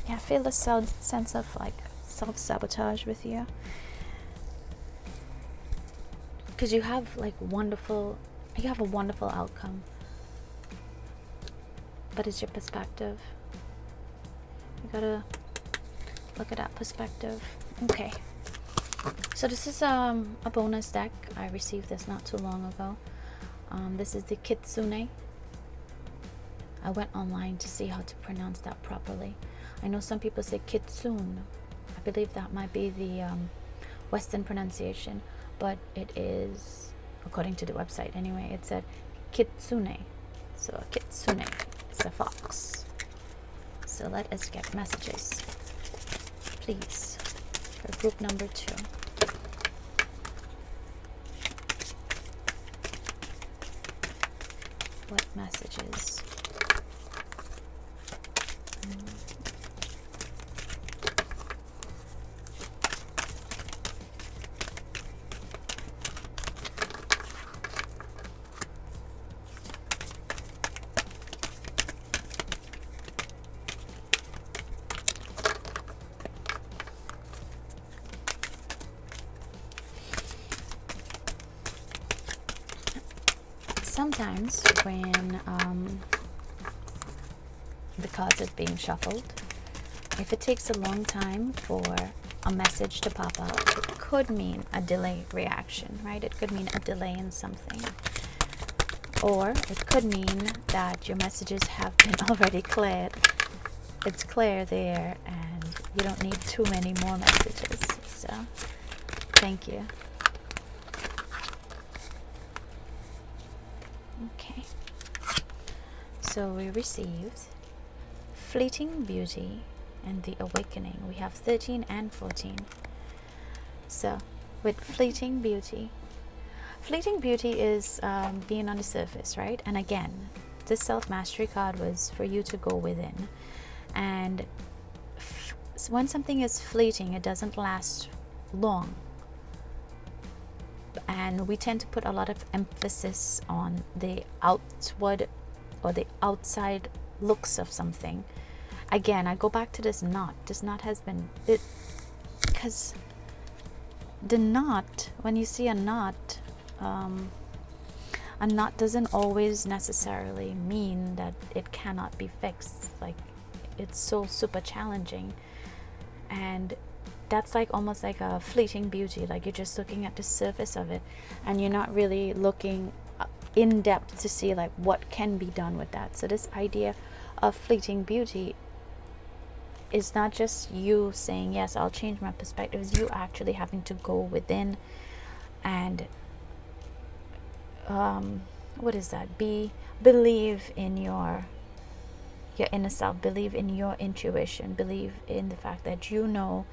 I feel a sense of like self-sabotage with you, because you have a wonderful outcome, but it's your perspective. You gotta look at that perspective. Okay, so this is a bonus deck. I received this not too long ago. This is the Kitsune. I went online to see how to pronounce that properly. I know some people say Kitsune. I believe that might be the Western pronunciation, but it is, according to the website anyway, it said Kitsune. So a Kitsune is a fox. So let us get messages, please, for group number 2. What messages? Sometimes when the cards are being shuffled, if it takes a long time for a message to pop up, it could mean a delayed reaction, right? It could mean a delay in something. Or it could mean that your messages have been already cleared. It's clear there and you don't need too many more messages. So, thank you. Okay. So we received Fleeting Beauty and the Awakening. We have 13 and 14. So with Fleeting Beauty is being on the surface, right? And again, this self-mastery card was for you to go within. And when something is fleeting, it doesn't last long. And we tend to put a lot of emphasis on the outward or the outside looks of something. Again, I go back to this knot. This knot has been it, because the knot, when you see a knot doesn't always necessarily mean that it cannot be fixed. Like, it's so super challenging, and that's like almost like a fleeting beauty. Like, you're just looking at the surface of it and you're not really looking in depth to see like what can be done with that. So this idea of fleeting beauty is not just you saying, yes, I'll change my perspective. It's you actually having to go within and believe in your inner self, believe in your intuition, believe in the fact that you know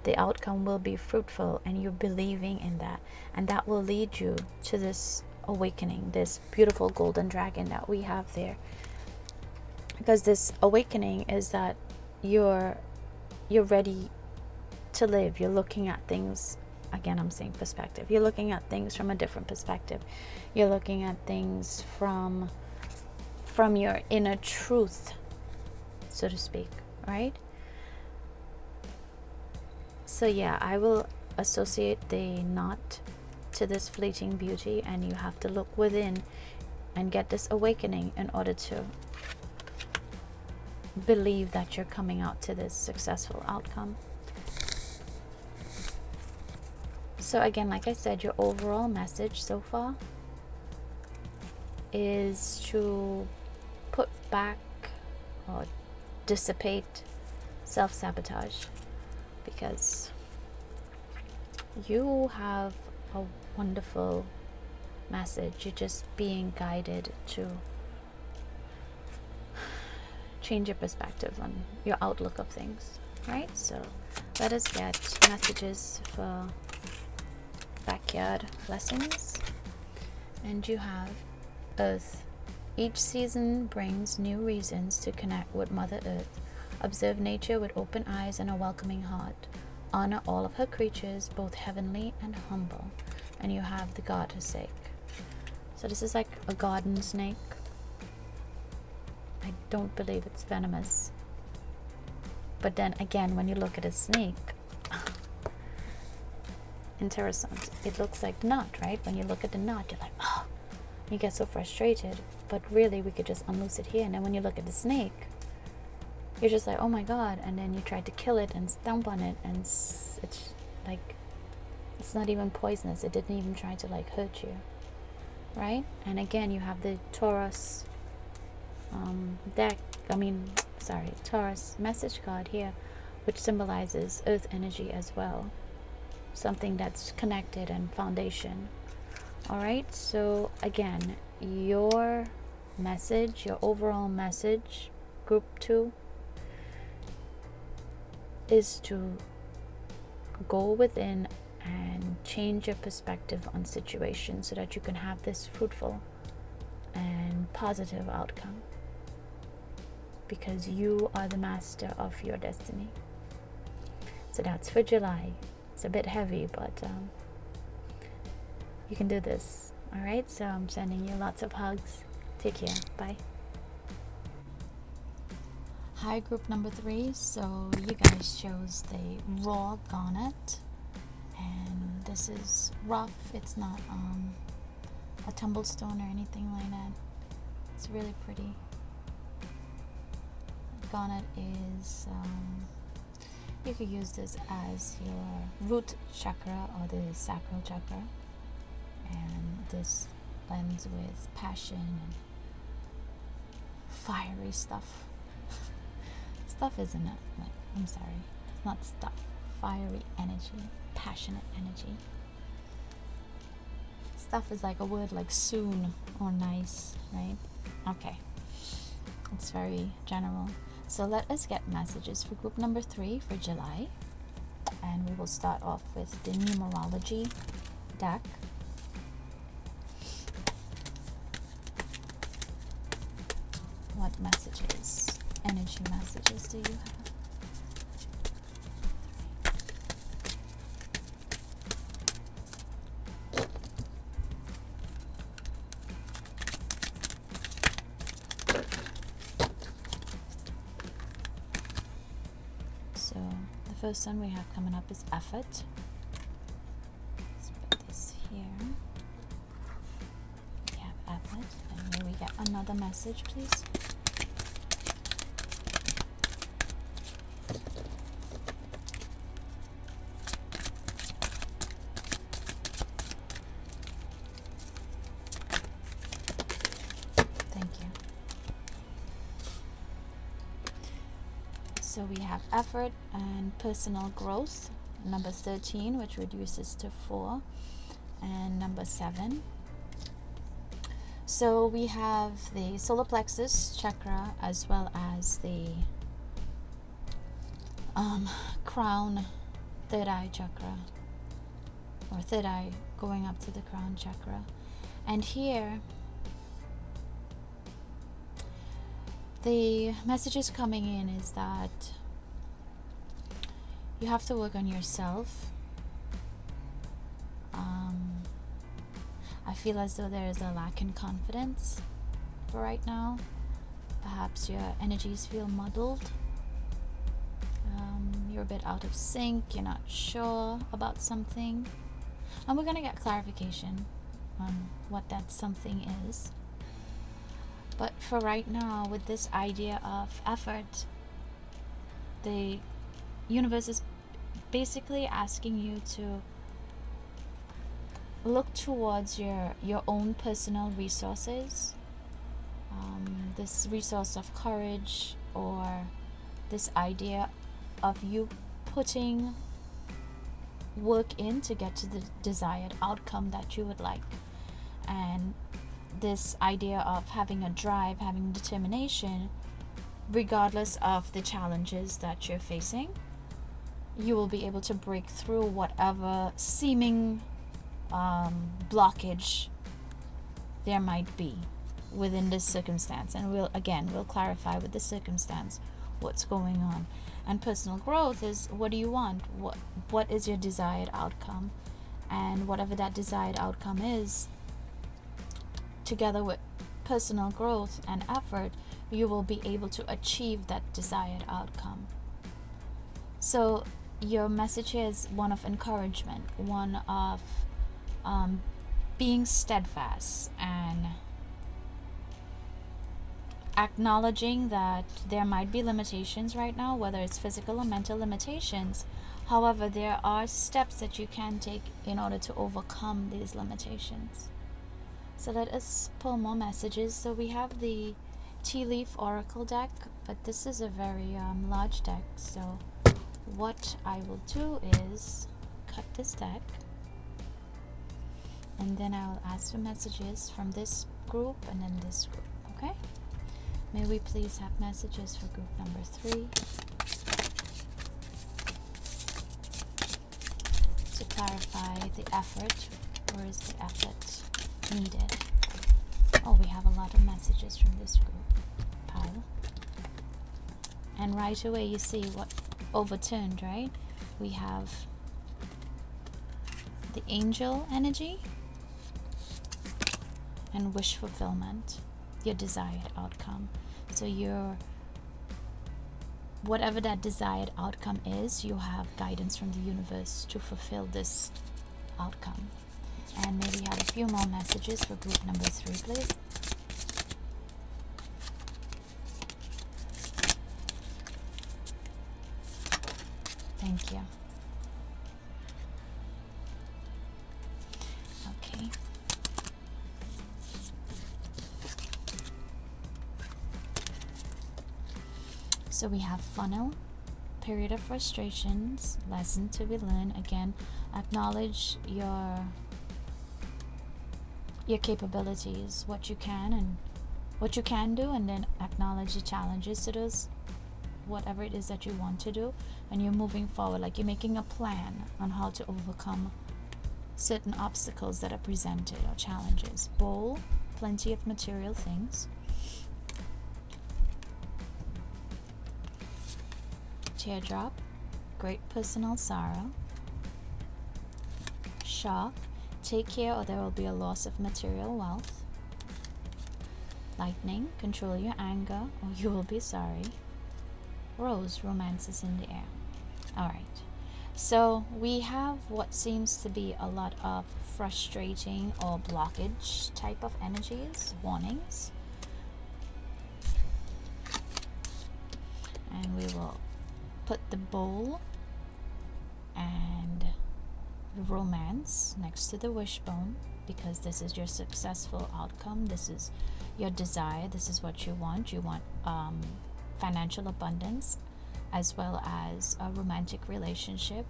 the outcome will be fruitful, and you're believing in that, and that will lead you to this awakening, this beautiful golden dragon that we have there. Because this awakening is that you're ready to live. You're looking at things, again, I'm saying perspective, you're looking at things from a different perspective. You're looking at things from your inner truth, so to speak, right? So yeah, I will associate the knot to this fleeting beauty, and you have to look within and get this awakening in order to believe that you're coming out to this successful outcome. So again, like I said, your overall message so far is to put back or dissipate self-sabotage, because you have a wonderful message. You're just being guided to change your perspective on your outlook of things, right? So let us get messages for backyard blessings. And you have Earth. Each season brings new reasons to connect with Mother Earth. Observe nature with open eyes and a welcoming heart. Honor all of her creatures, both heavenly and humble. And you have the goddess snake. So this is like a garden snake. I don't believe it's venomous. But then again, when you look at a snake, interesting. It looks like the knot, right? When you look at the knot, you're like, oh, you get so frustrated. But really, we could just unloose it here. And then when you look at the snake, you're just like, oh my god. And then you try to kill it and stomp on it, and it's like, it's not even poisonous. It didn't even try to like hurt you, right? And again, you have the Taurus Taurus message card here, which symbolizes earth energy as well, something that's connected and foundation. All right, so again, your message, your overall message, group 2, is to go within and change your perspective on situations so that you can have this fruitful and positive outcome, because you are the master of your destiny. So that's for July. It's a bit heavy, but you can do this. All right, so I'm sending you lots of hugs. Take care. Bye. Hi, group number 3. So you guys chose the Raw Garnet, and this is rough. It's not a tumblestone or anything like that. It's really pretty. Garnet is you could use this as your root chakra or the sacral chakra, and this blends with passion and fiery stuff. Stuff isn't it? Like, I'm sorry, it's not stuff. Fiery energy, passionate energy. Stuff is like a word like soon or nice, right? Okay, it's very general. So let us get messages for group number 3 for July. And we will start off with the Numerology deck. What messages, energy messages do you have? So the first one we have coming up is effort. Let's put this here. We have effort. And may we get another message, please? Thank you. So we have effort and personal growth, number 13, which reduces to 4, and number 7. So we have the solar plexus chakra as well as the crown, third eye chakra, or third eye going up to the crown chakra. And here the messages coming in is that you have to work on yourself. I feel as though there is a lack in confidence for right now. Perhaps your energies feel muddled. You're a bit out of sync. You're not sure about something. And we're going to get clarification on what that something is. But for right now, with this idea of effort, the universe is basically asking you to look towards your own personal resources, this resource of courage, or this idea of you putting work in to get to the desired outcome that you would like. And this idea of having a drive, having determination, regardless of the challenges that you're facing, you will be able to break through whatever seeming blockage there might be within this circumstance. And we'll clarify with the circumstance what's going on. And personal growth is, what do you want? What is your desired outcome? And whatever that desired outcome is, together with personal growth and effort, you will be able to achieve that desired outcome. So your message here is one of encouragement, one of being steadfast and acknowledging that there might be limitations right now, whether it's physical or mental limitations. However, there are steps that you can take in order to overcome these limitations. So let us pull more messages. So we have the Tea Leaf Oracle deck, but this is a very large deck. So what I will do is cut this deck, and then I'll ask for messages from this group and then this group. Okay? May we please have messages for group number 3 to clarify the effort. Where is the effort needed? Oh, we have a lot of messages from this group pile. And right away you see what overturned, right? We have the angel energy and wish fulfillment, your desired outcome. So whatever that desired outcome is, you have guidance from the universe to fulfill this outcome. And maybe have a few more messages for group number 3, please. Thank you. Okay. So we have funnel, period of frustrations, lesson to be learned. Again, acknowledge your capabilities, what you can do, and then acknowledge the challenges to those, whatever it is that you want to do, and you're moving forward, like you're making a plan on how to overcome certain obstacles that are presented or challenges. Bowl, plenty of material things. Teardrop, great personal sorrow. Shock, take care or there will be a loss of material wealth. Lightning, control your anger or you will be sorry. Rose, romance is in the air. Alright, so we have what seems to be a lot of frustrating or blockage type of energies, warnings. And we will put the bowl and romance next to the wishbone, because this is your successful outcome, this is your desire, this is what you want. You want financial abundance as well as a romantic relationship,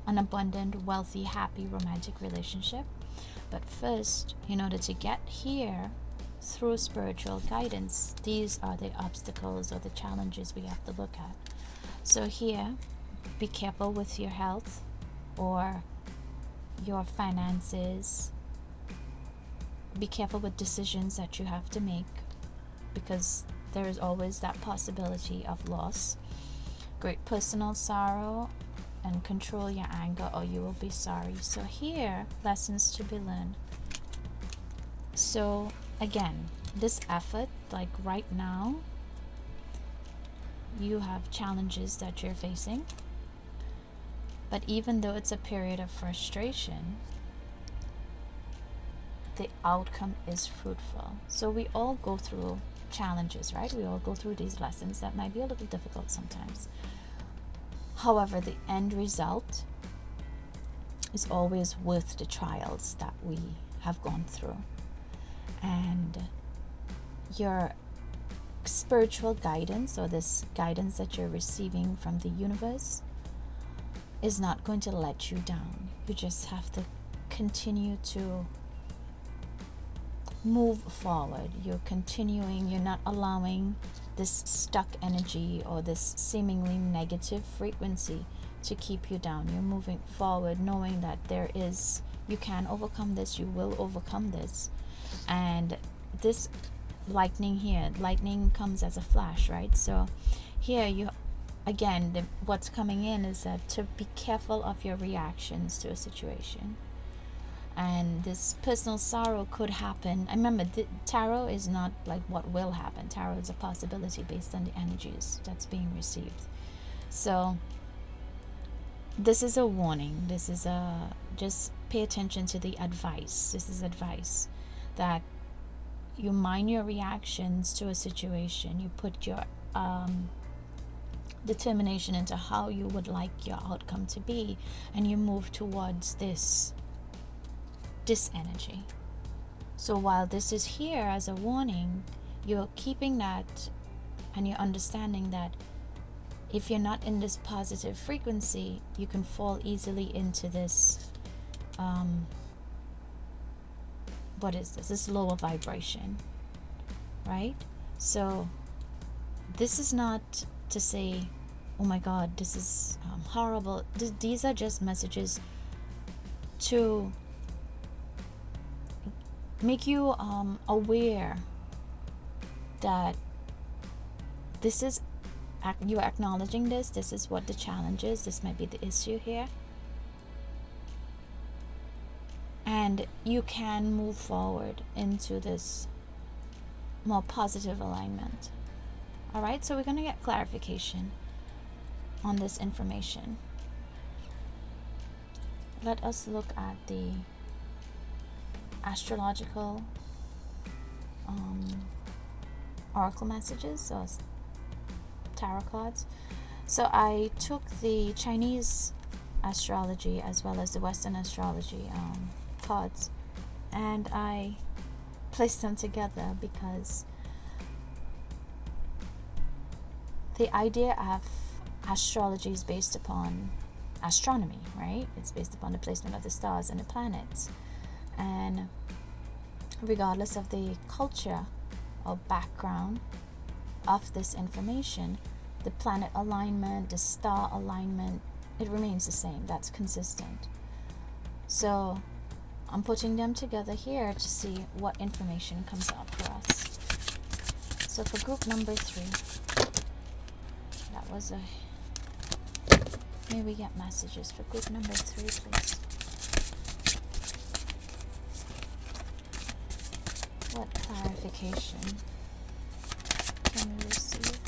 an abundant, wealthy, happy romantic relationship. But first, in order to get here through spiritual guidance, these are the obstacles or the challenges we have to look at. So here, be careful with your health or your finances. Be careful with decisions that you have to make, because there is always that possibility of loss. Great personal sorrow, and control your anger or you will be sorry. So here, lessons to be learned. So again, this effort, like right now, you have challenges that you're facing. But even though it's a period of frustration, the outcome is fruitful. So we all go through challenges, right? We all go through these lessons that might be a little difficult sometimes. However, the end result is always worth the trials that we have gone through. And your spiritual guidance, or this guidance that you're receiving from the universe, is not going to let you down. You just have to continue to move forward. You're continuing, you're not allowing this stuck energy or this seemingly negative frequency to keep you down. You're moving forward knowing that you can overcome this, you will overcome this. And this lightning here, lightning comes as a flash, right? So here what's coming in is that to be careful of your reactions to a situation. And this personal sorrow could happen. And remember, the tarot is not like what will happen. Tarot is a possibility based on the energies that's being received. So this is a warning. This is just pay attention to the advice. This is advice that you mind your reactions to a situation. You put your determination into how you would like your outcome to be, and you move towards this energy. So while this is here as a warning, you're keeping that, and you're understanding that if you're not in this positive frequency, you can fall easily into this this lower vibration, right? So this is not to say, oh my god, this is horrible. These are just messages to make you aware that this is, you're acknowledging this is what the challenge is, this might be the issue here, and you can move forward into this more positive alignment. All right, so we're going to get clarification on this information. Let us look at the astrological oracle messages, or tarot cards. So I took the Chinese astrology as well as the Western astrology cards, and I placed them together because the idea of astrology is based upon astronomy, right? It's based upon the placement of the stars and the planets. And regardless of the culture or background of this information, the planet alignment, the star alignment, it remains the same. That's consistent. So I'm putting them together here to see what information comes out for us. So for group number 3, that was may we get messages for group number 3, please? What clarification can we receive?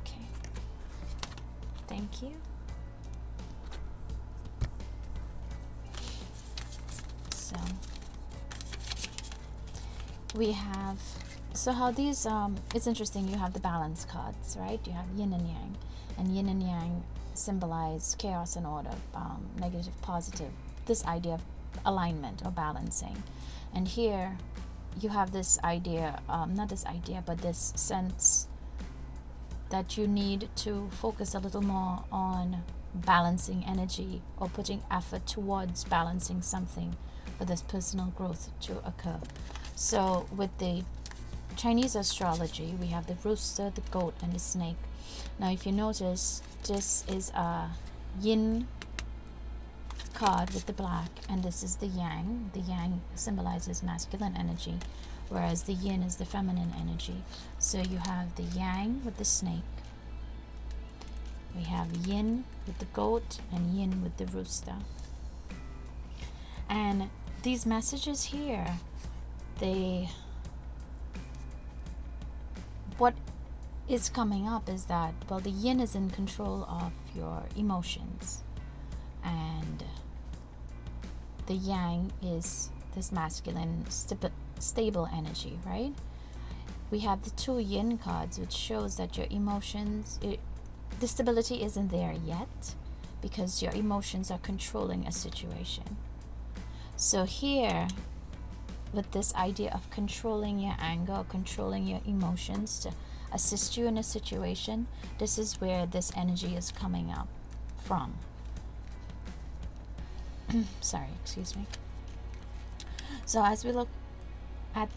Okay. Thank you. So we have, so how these it's interesting, you have the balance cards, right? You have yin and yang symbolize chaos and order, negative, positive, this idea of alignment or balancing. And here you have this idea, not this idea, but this sense that you need to focus a little more on balancing energy or putting effort towards balancing something for this personal growth to occur. So with the Chinese astrology, we have the rooster, the goat, and the snake. Now if you notice, this is a yin card with the black, and this is the yang. The yang symbolizes masculine energy, whereas the yin is the feminine energy. So you have the yang with the snake, we have yin with the goat, and yin with the rooster. And these messages here, what is coming up is that, well, the yin is in control of your emotions, and the yang is this masculine stable energy, right? We have the 2 yin cards, which shows that your emotions, the stability isn't there yet because your emotions are controlling a situation. So here, with this idea of controlling your anger, controlling your emotions to assist you in a situation, this is where this energy is coming up from. Sorry, excuse me. So as we look at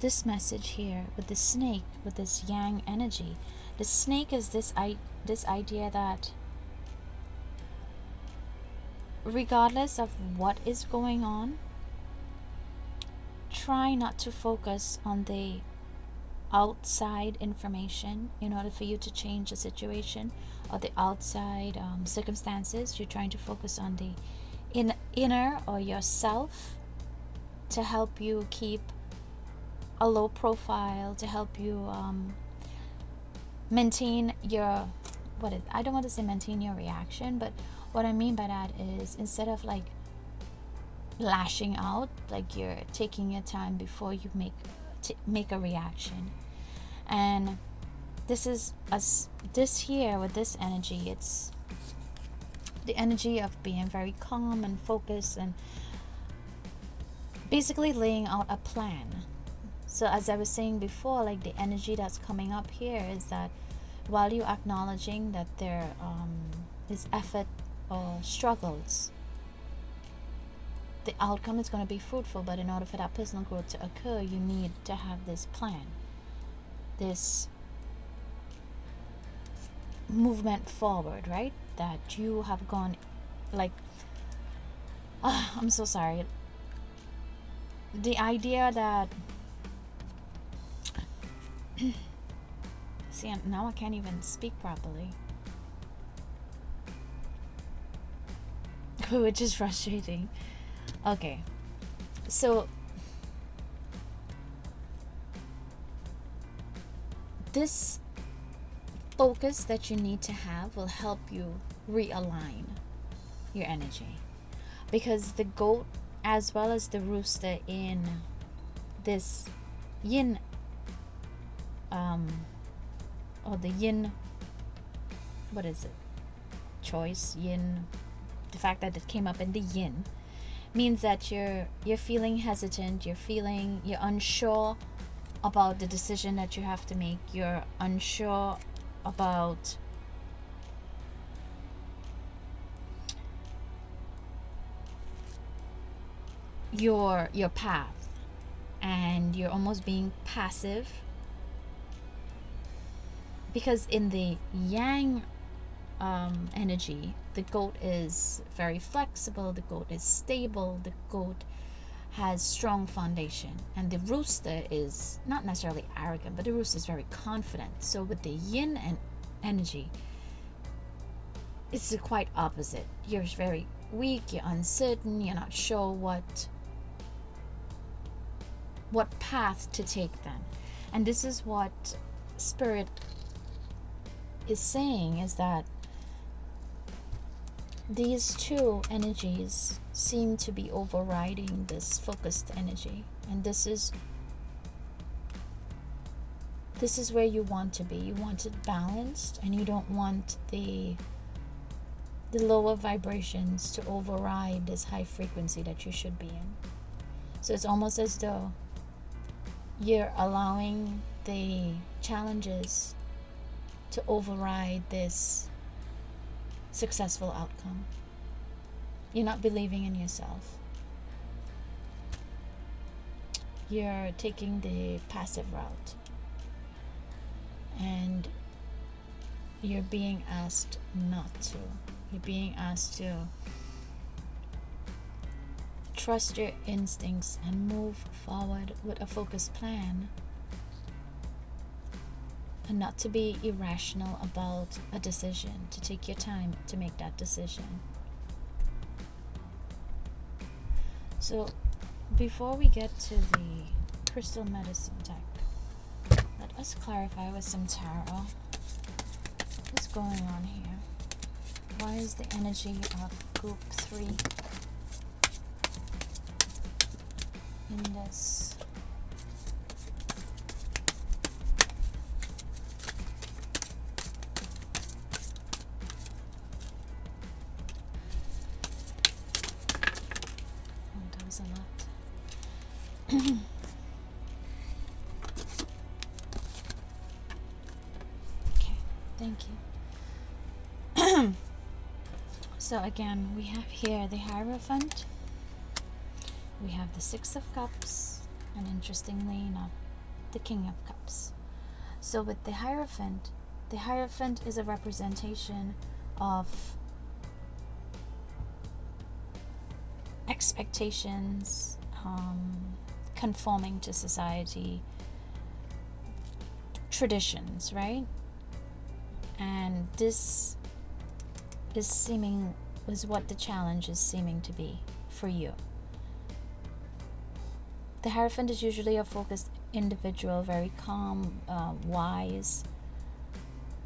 this message here with the snake, with this yang energy, the snake is this idea that regardless of what is going on, try not to focus on the outside information in order for you to change the situation or the outside circumstances. You're trying to focus on the inner or yourself to help you keep a low profile, to help you maintain your I don't want to say maintain your reaction, but what I mean by that is, instead of like lashing out, like you're taking your time before you make a reaction. And this here with this energy, it's the energy of being very calm and focused and basically laying out a plan. So as I was saying before, like the energy that's coming up here is that while you're acknowledging that there is effort or struggles, the outcome is going to be fruitful. But in order for that personal growth to occur, you need to have this plan, this movement forward, right? That you have gone like, I'm so sorry. The idea that see, now I can't even speak properly, which is frustrating. Okay, so this focus that you need to have will help you realign your energy, because the goat as well as the rooster in this yin or the yin, what is it, choice, yin, the fact that it came up in the yin means that you're feeling hesitant, you're unsure about the decision that you have to make, you're unsure about your path, and you're almost being passive, because in the yang energy, the goat is very flexible, the goat is stable, the goat has strong foundation, and the rooster is not necessarily arrogant, but the rooster is very confident. So with the yin and energy, it's the quite opposite. You're very weak, you're uncertain, you're not sure what path to take then. And this is what Spirit is saying, is that these two energies seem to be overriding this focused energy, and this is where you want to be. You want it balanced, and you don't want the lower vibrations to override this high frequency that you should be in. So it's almost as though you're allowing the challenges to override this successful outcome. You're not believing in yourself. You're taking the passive route, and you're being asked not to. You're being asked to trust your instincts and move forward with a focused plan, and not to be irrational about a decision, to take your time to make that decision. So before we get to the crystal medicine deck, let us clarify with some tarot. What's going on here? Why is the energy of group 3 in this? A lot. Thank you. So again, we have here the Hierophant. We have the Six of Cups, and interestingly enough, the King of Cups. So with the Hierophant is a representation of expectations, conforming to society, traditions, right? And this is what the challenge is seeming to be for you. The Hierophant is usually a focused individual, very calm, wise,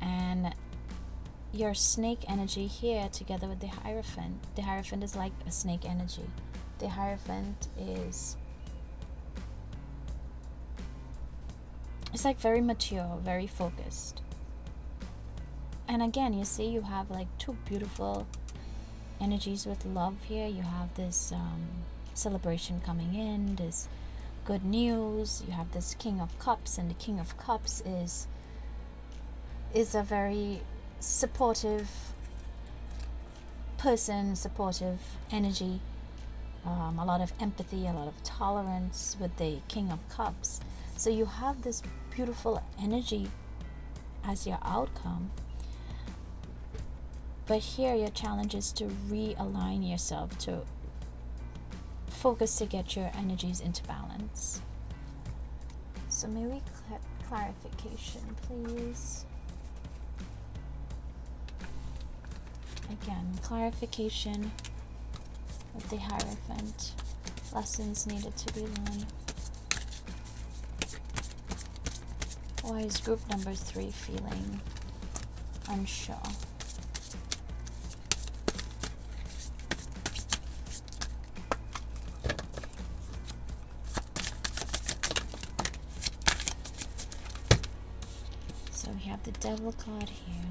and your snake energy here together with the Hierophant is like a snake energy. The Hierophant is, it's like very mature, very focused. And again, you see you have like two beautiful energies with love here. You have this celebration coming in, this good news. You have this King of Cups, and the King of Cups is a very supportive person, supportive energy, a lot of empathy, a lot of tolerance with the King of Cups. So you have this beautiful energy as your outcome. But here your challenge is to realign yourself, to focus, to get your energies into balance. So may we clarification, please? Again, clarification with the Hierophant. Lessons needed to be learned. Why is group number 3 feeling unsure? So we have the Devil card here.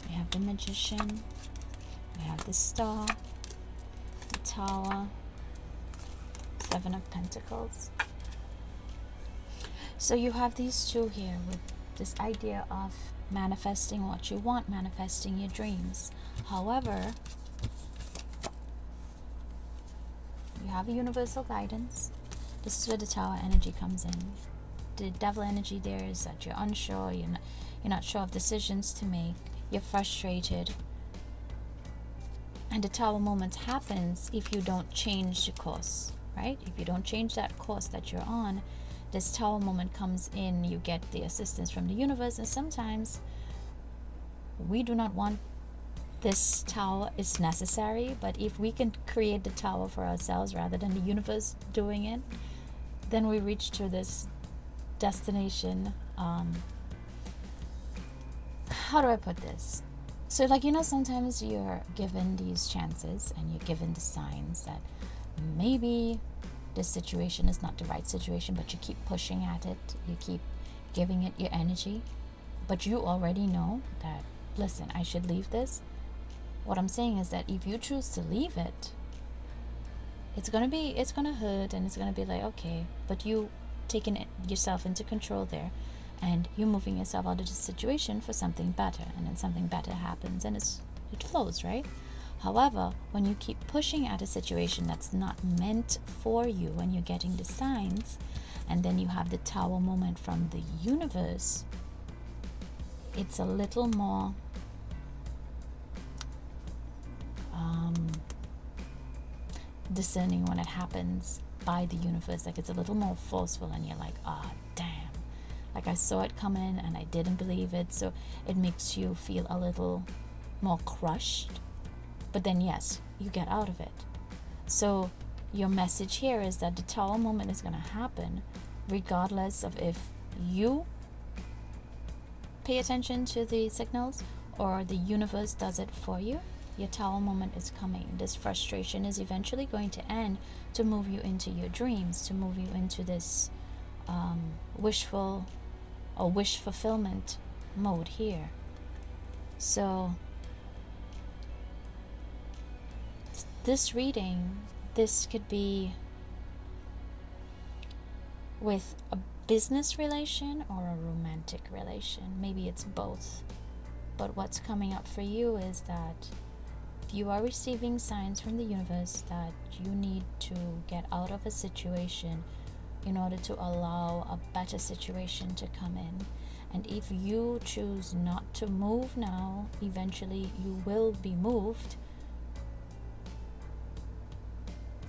We have the Magician. We have the Star, the Tower, Seven of Pentacles. So you have these two here with this idea of manifesting what you want, manifesting your dreams. However, you have a universal guidance. This is where the Tower energy comes in. The Devil energy there is that you're unsure, you're not sure of decisions to make, you're frustrated. And the Tower moment happens if you don't change the course, right? If you don't change that course that you're on, this Tower moment comes in, you get the assistance from the universe, and sometimes we do not want this tower. Is necessary, but if we can create the tower for ourselves rather than the universe doing it, then we reach to this destination. How do I put this? So like, sometimes you're given these chances and you're given the signs that maybe this situation is not the right situation, but you keep pushing at it, you keep giving it your energy, but you already know that, listen, I should leave this. What I'm saying is that if you choose to leave it, it's gonna hurt, and it's gonna be like, okay, but you taking yourself into control there, and you're moving yourself out of the situation for something better, and then something better happens, and it flows, right? However, when you keep pushing at a situation that's not meant for you, when you're getting the signs, and then you have the Tower moment from the universe, it's a little more discerning when it happens by the universe. Like, it's a little more forceful, and you're like, damn, like I saw it coming and I didn't believe it. So it makes you feel a little more crushed, but then yes, you get out of it. So your message here is that the Tower moment is going to happen regardless of if you pay attention to the signals or the universe does it for you. Your Tower moment is coming. This frustration is eventually going to end to move you into your dreams, to move you into this wish fulfillment mode here. So this reading, this could be with a business relation or a romantic relation. Maybe it's both. But what's coming up for you is that you are receiving signs from the universe that you need to get out of a situation in order to allow a better situation to come in. And if you choose not to move now, eventually you will be moved.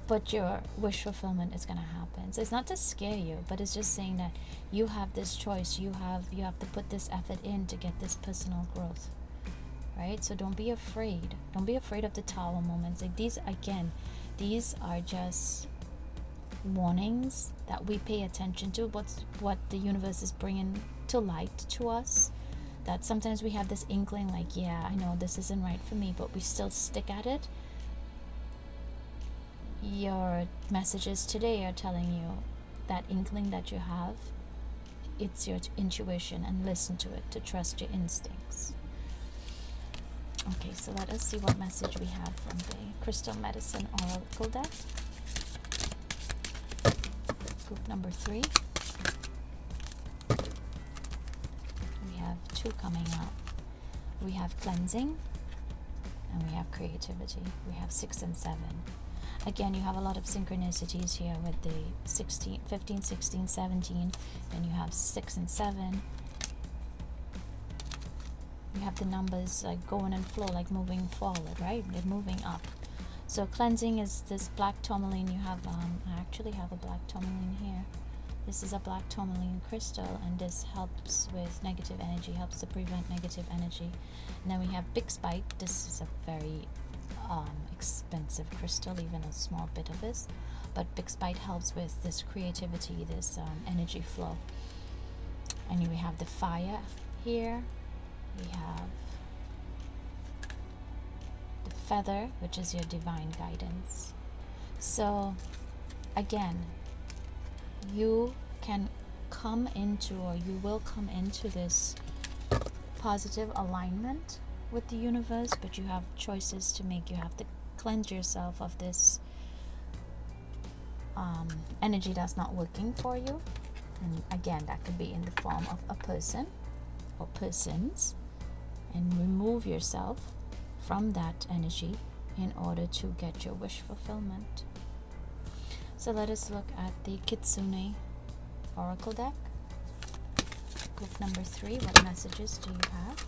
But your wish fulfillment is going to happen. So it's not to scare you, but it's just saying that you have this choice. You have to put this effort in to get this personal growth. Right? So don't be afraid. Don't be afraid of the tower moments. Like these are just warnings that we pay attention to. What the universe is bringing to light to us. That sometimes we have this inkling like, yeah, I know this isn't right for me, but we still stick at it. Your messages today are telling you that inkling that you have, it's your intuition, and listen to it, to trust your instincts. Okay, so let us see what message we have from the Crystal Medicine Oracle deck. Group number 3. We have 2 coming up. We have cleansing and we have creativity. We have 6 and 7. Again, you have a lot of synchronicities here with the 15, 16, 17, and you have 6 and 7. You have the numbers like going and flow, like moving forward, right? They're moving up. So cleansing is this black tourmaline. You have, I actually have a black tourmaline here. This is a black tourmaline crystal, and this helps with negative energy, helps to prevent negative energy. And then we have Bixbite. This is a very expensive crystal, even a small bit of this, but Bixbite helps with this creativity, this energy flow. And we have the fire here. We have the feather, which is your divine guidance. So again, you can come into, or you will come into this positive alignment with the universe, but you have choices to make. You have to cleanse yourself of this energy that's not working for you. And again, that could be in the form of a person or persons, and remove yourself from that energy in order to get your wish fulfillment. So let us look at the Kitsune Oracle deck. Group number 3, what messages do you have?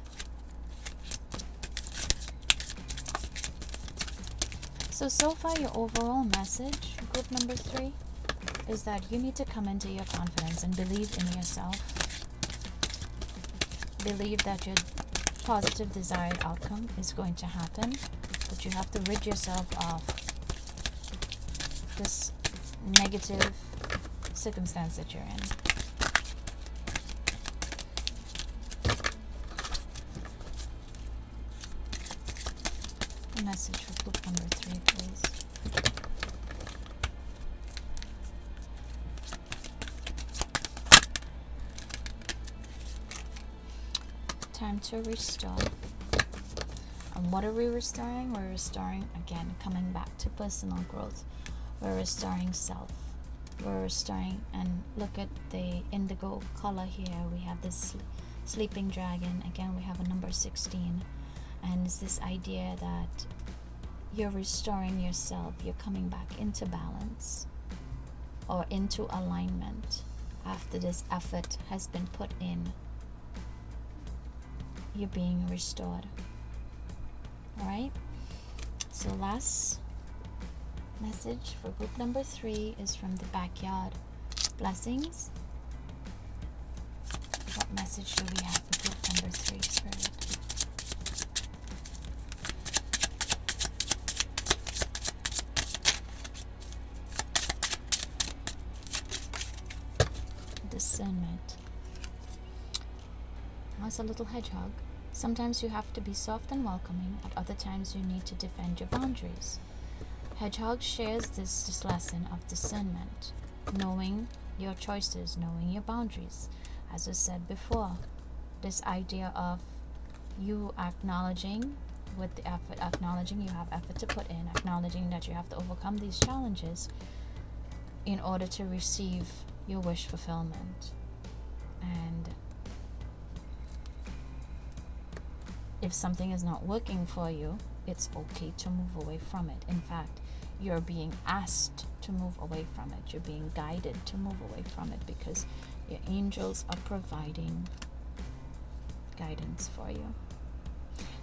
So far your overall message, group number 3, is that you need to come into your confidence and believe in yourself. Believe that your positive desired outcome is going to happen, but you have to rid yourself of this negative circumstance that you're in. A message for group number 3, please. Time to restore. And what are we restoring? We're restoring, again, coming back to personal growth. We're restoring self. We're restoring, and look at the indigo color here. We have this sleeping dragon. Again, we have a number 16. And it's this idea that you're restoring yourself. You're coming back into balance or into alignment after this effort has been put in. You're being restored. Alright? So last message for group number 3 is from the backyard. Blessings. What message do we have for group number 3, Spirit? Discernment. As a little hedgehog, sometimes you have to be soft and welcoming, at other times you need to defend your boundaries. Hedgehog shares this lesson of discernment, knowing your choices, knowing your boundaries. As I said before, this idea of you acknowledging with the effort, acknowledging you have effort to put in, acknowledging that you have to overcome these challenges in order to receive your wish fulfillment. And if something is not working for you, it's okay to move away from it. In fact, you're being asked to move away from it. You're being guided to move away from it because your angels are providing guidance for you.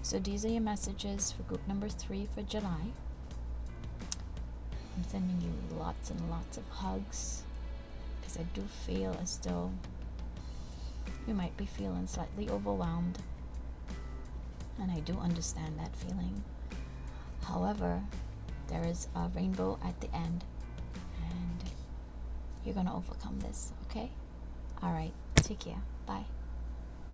So these are your messages for group number 3 for July. I'm sending you lots and lots of hugs because I do feel as though you might be feeling slightly overwhelmed. And I do understand that feeling. However, there is a rainbow at the end, and you're going to overcome this, okay? All right, take care. Bye.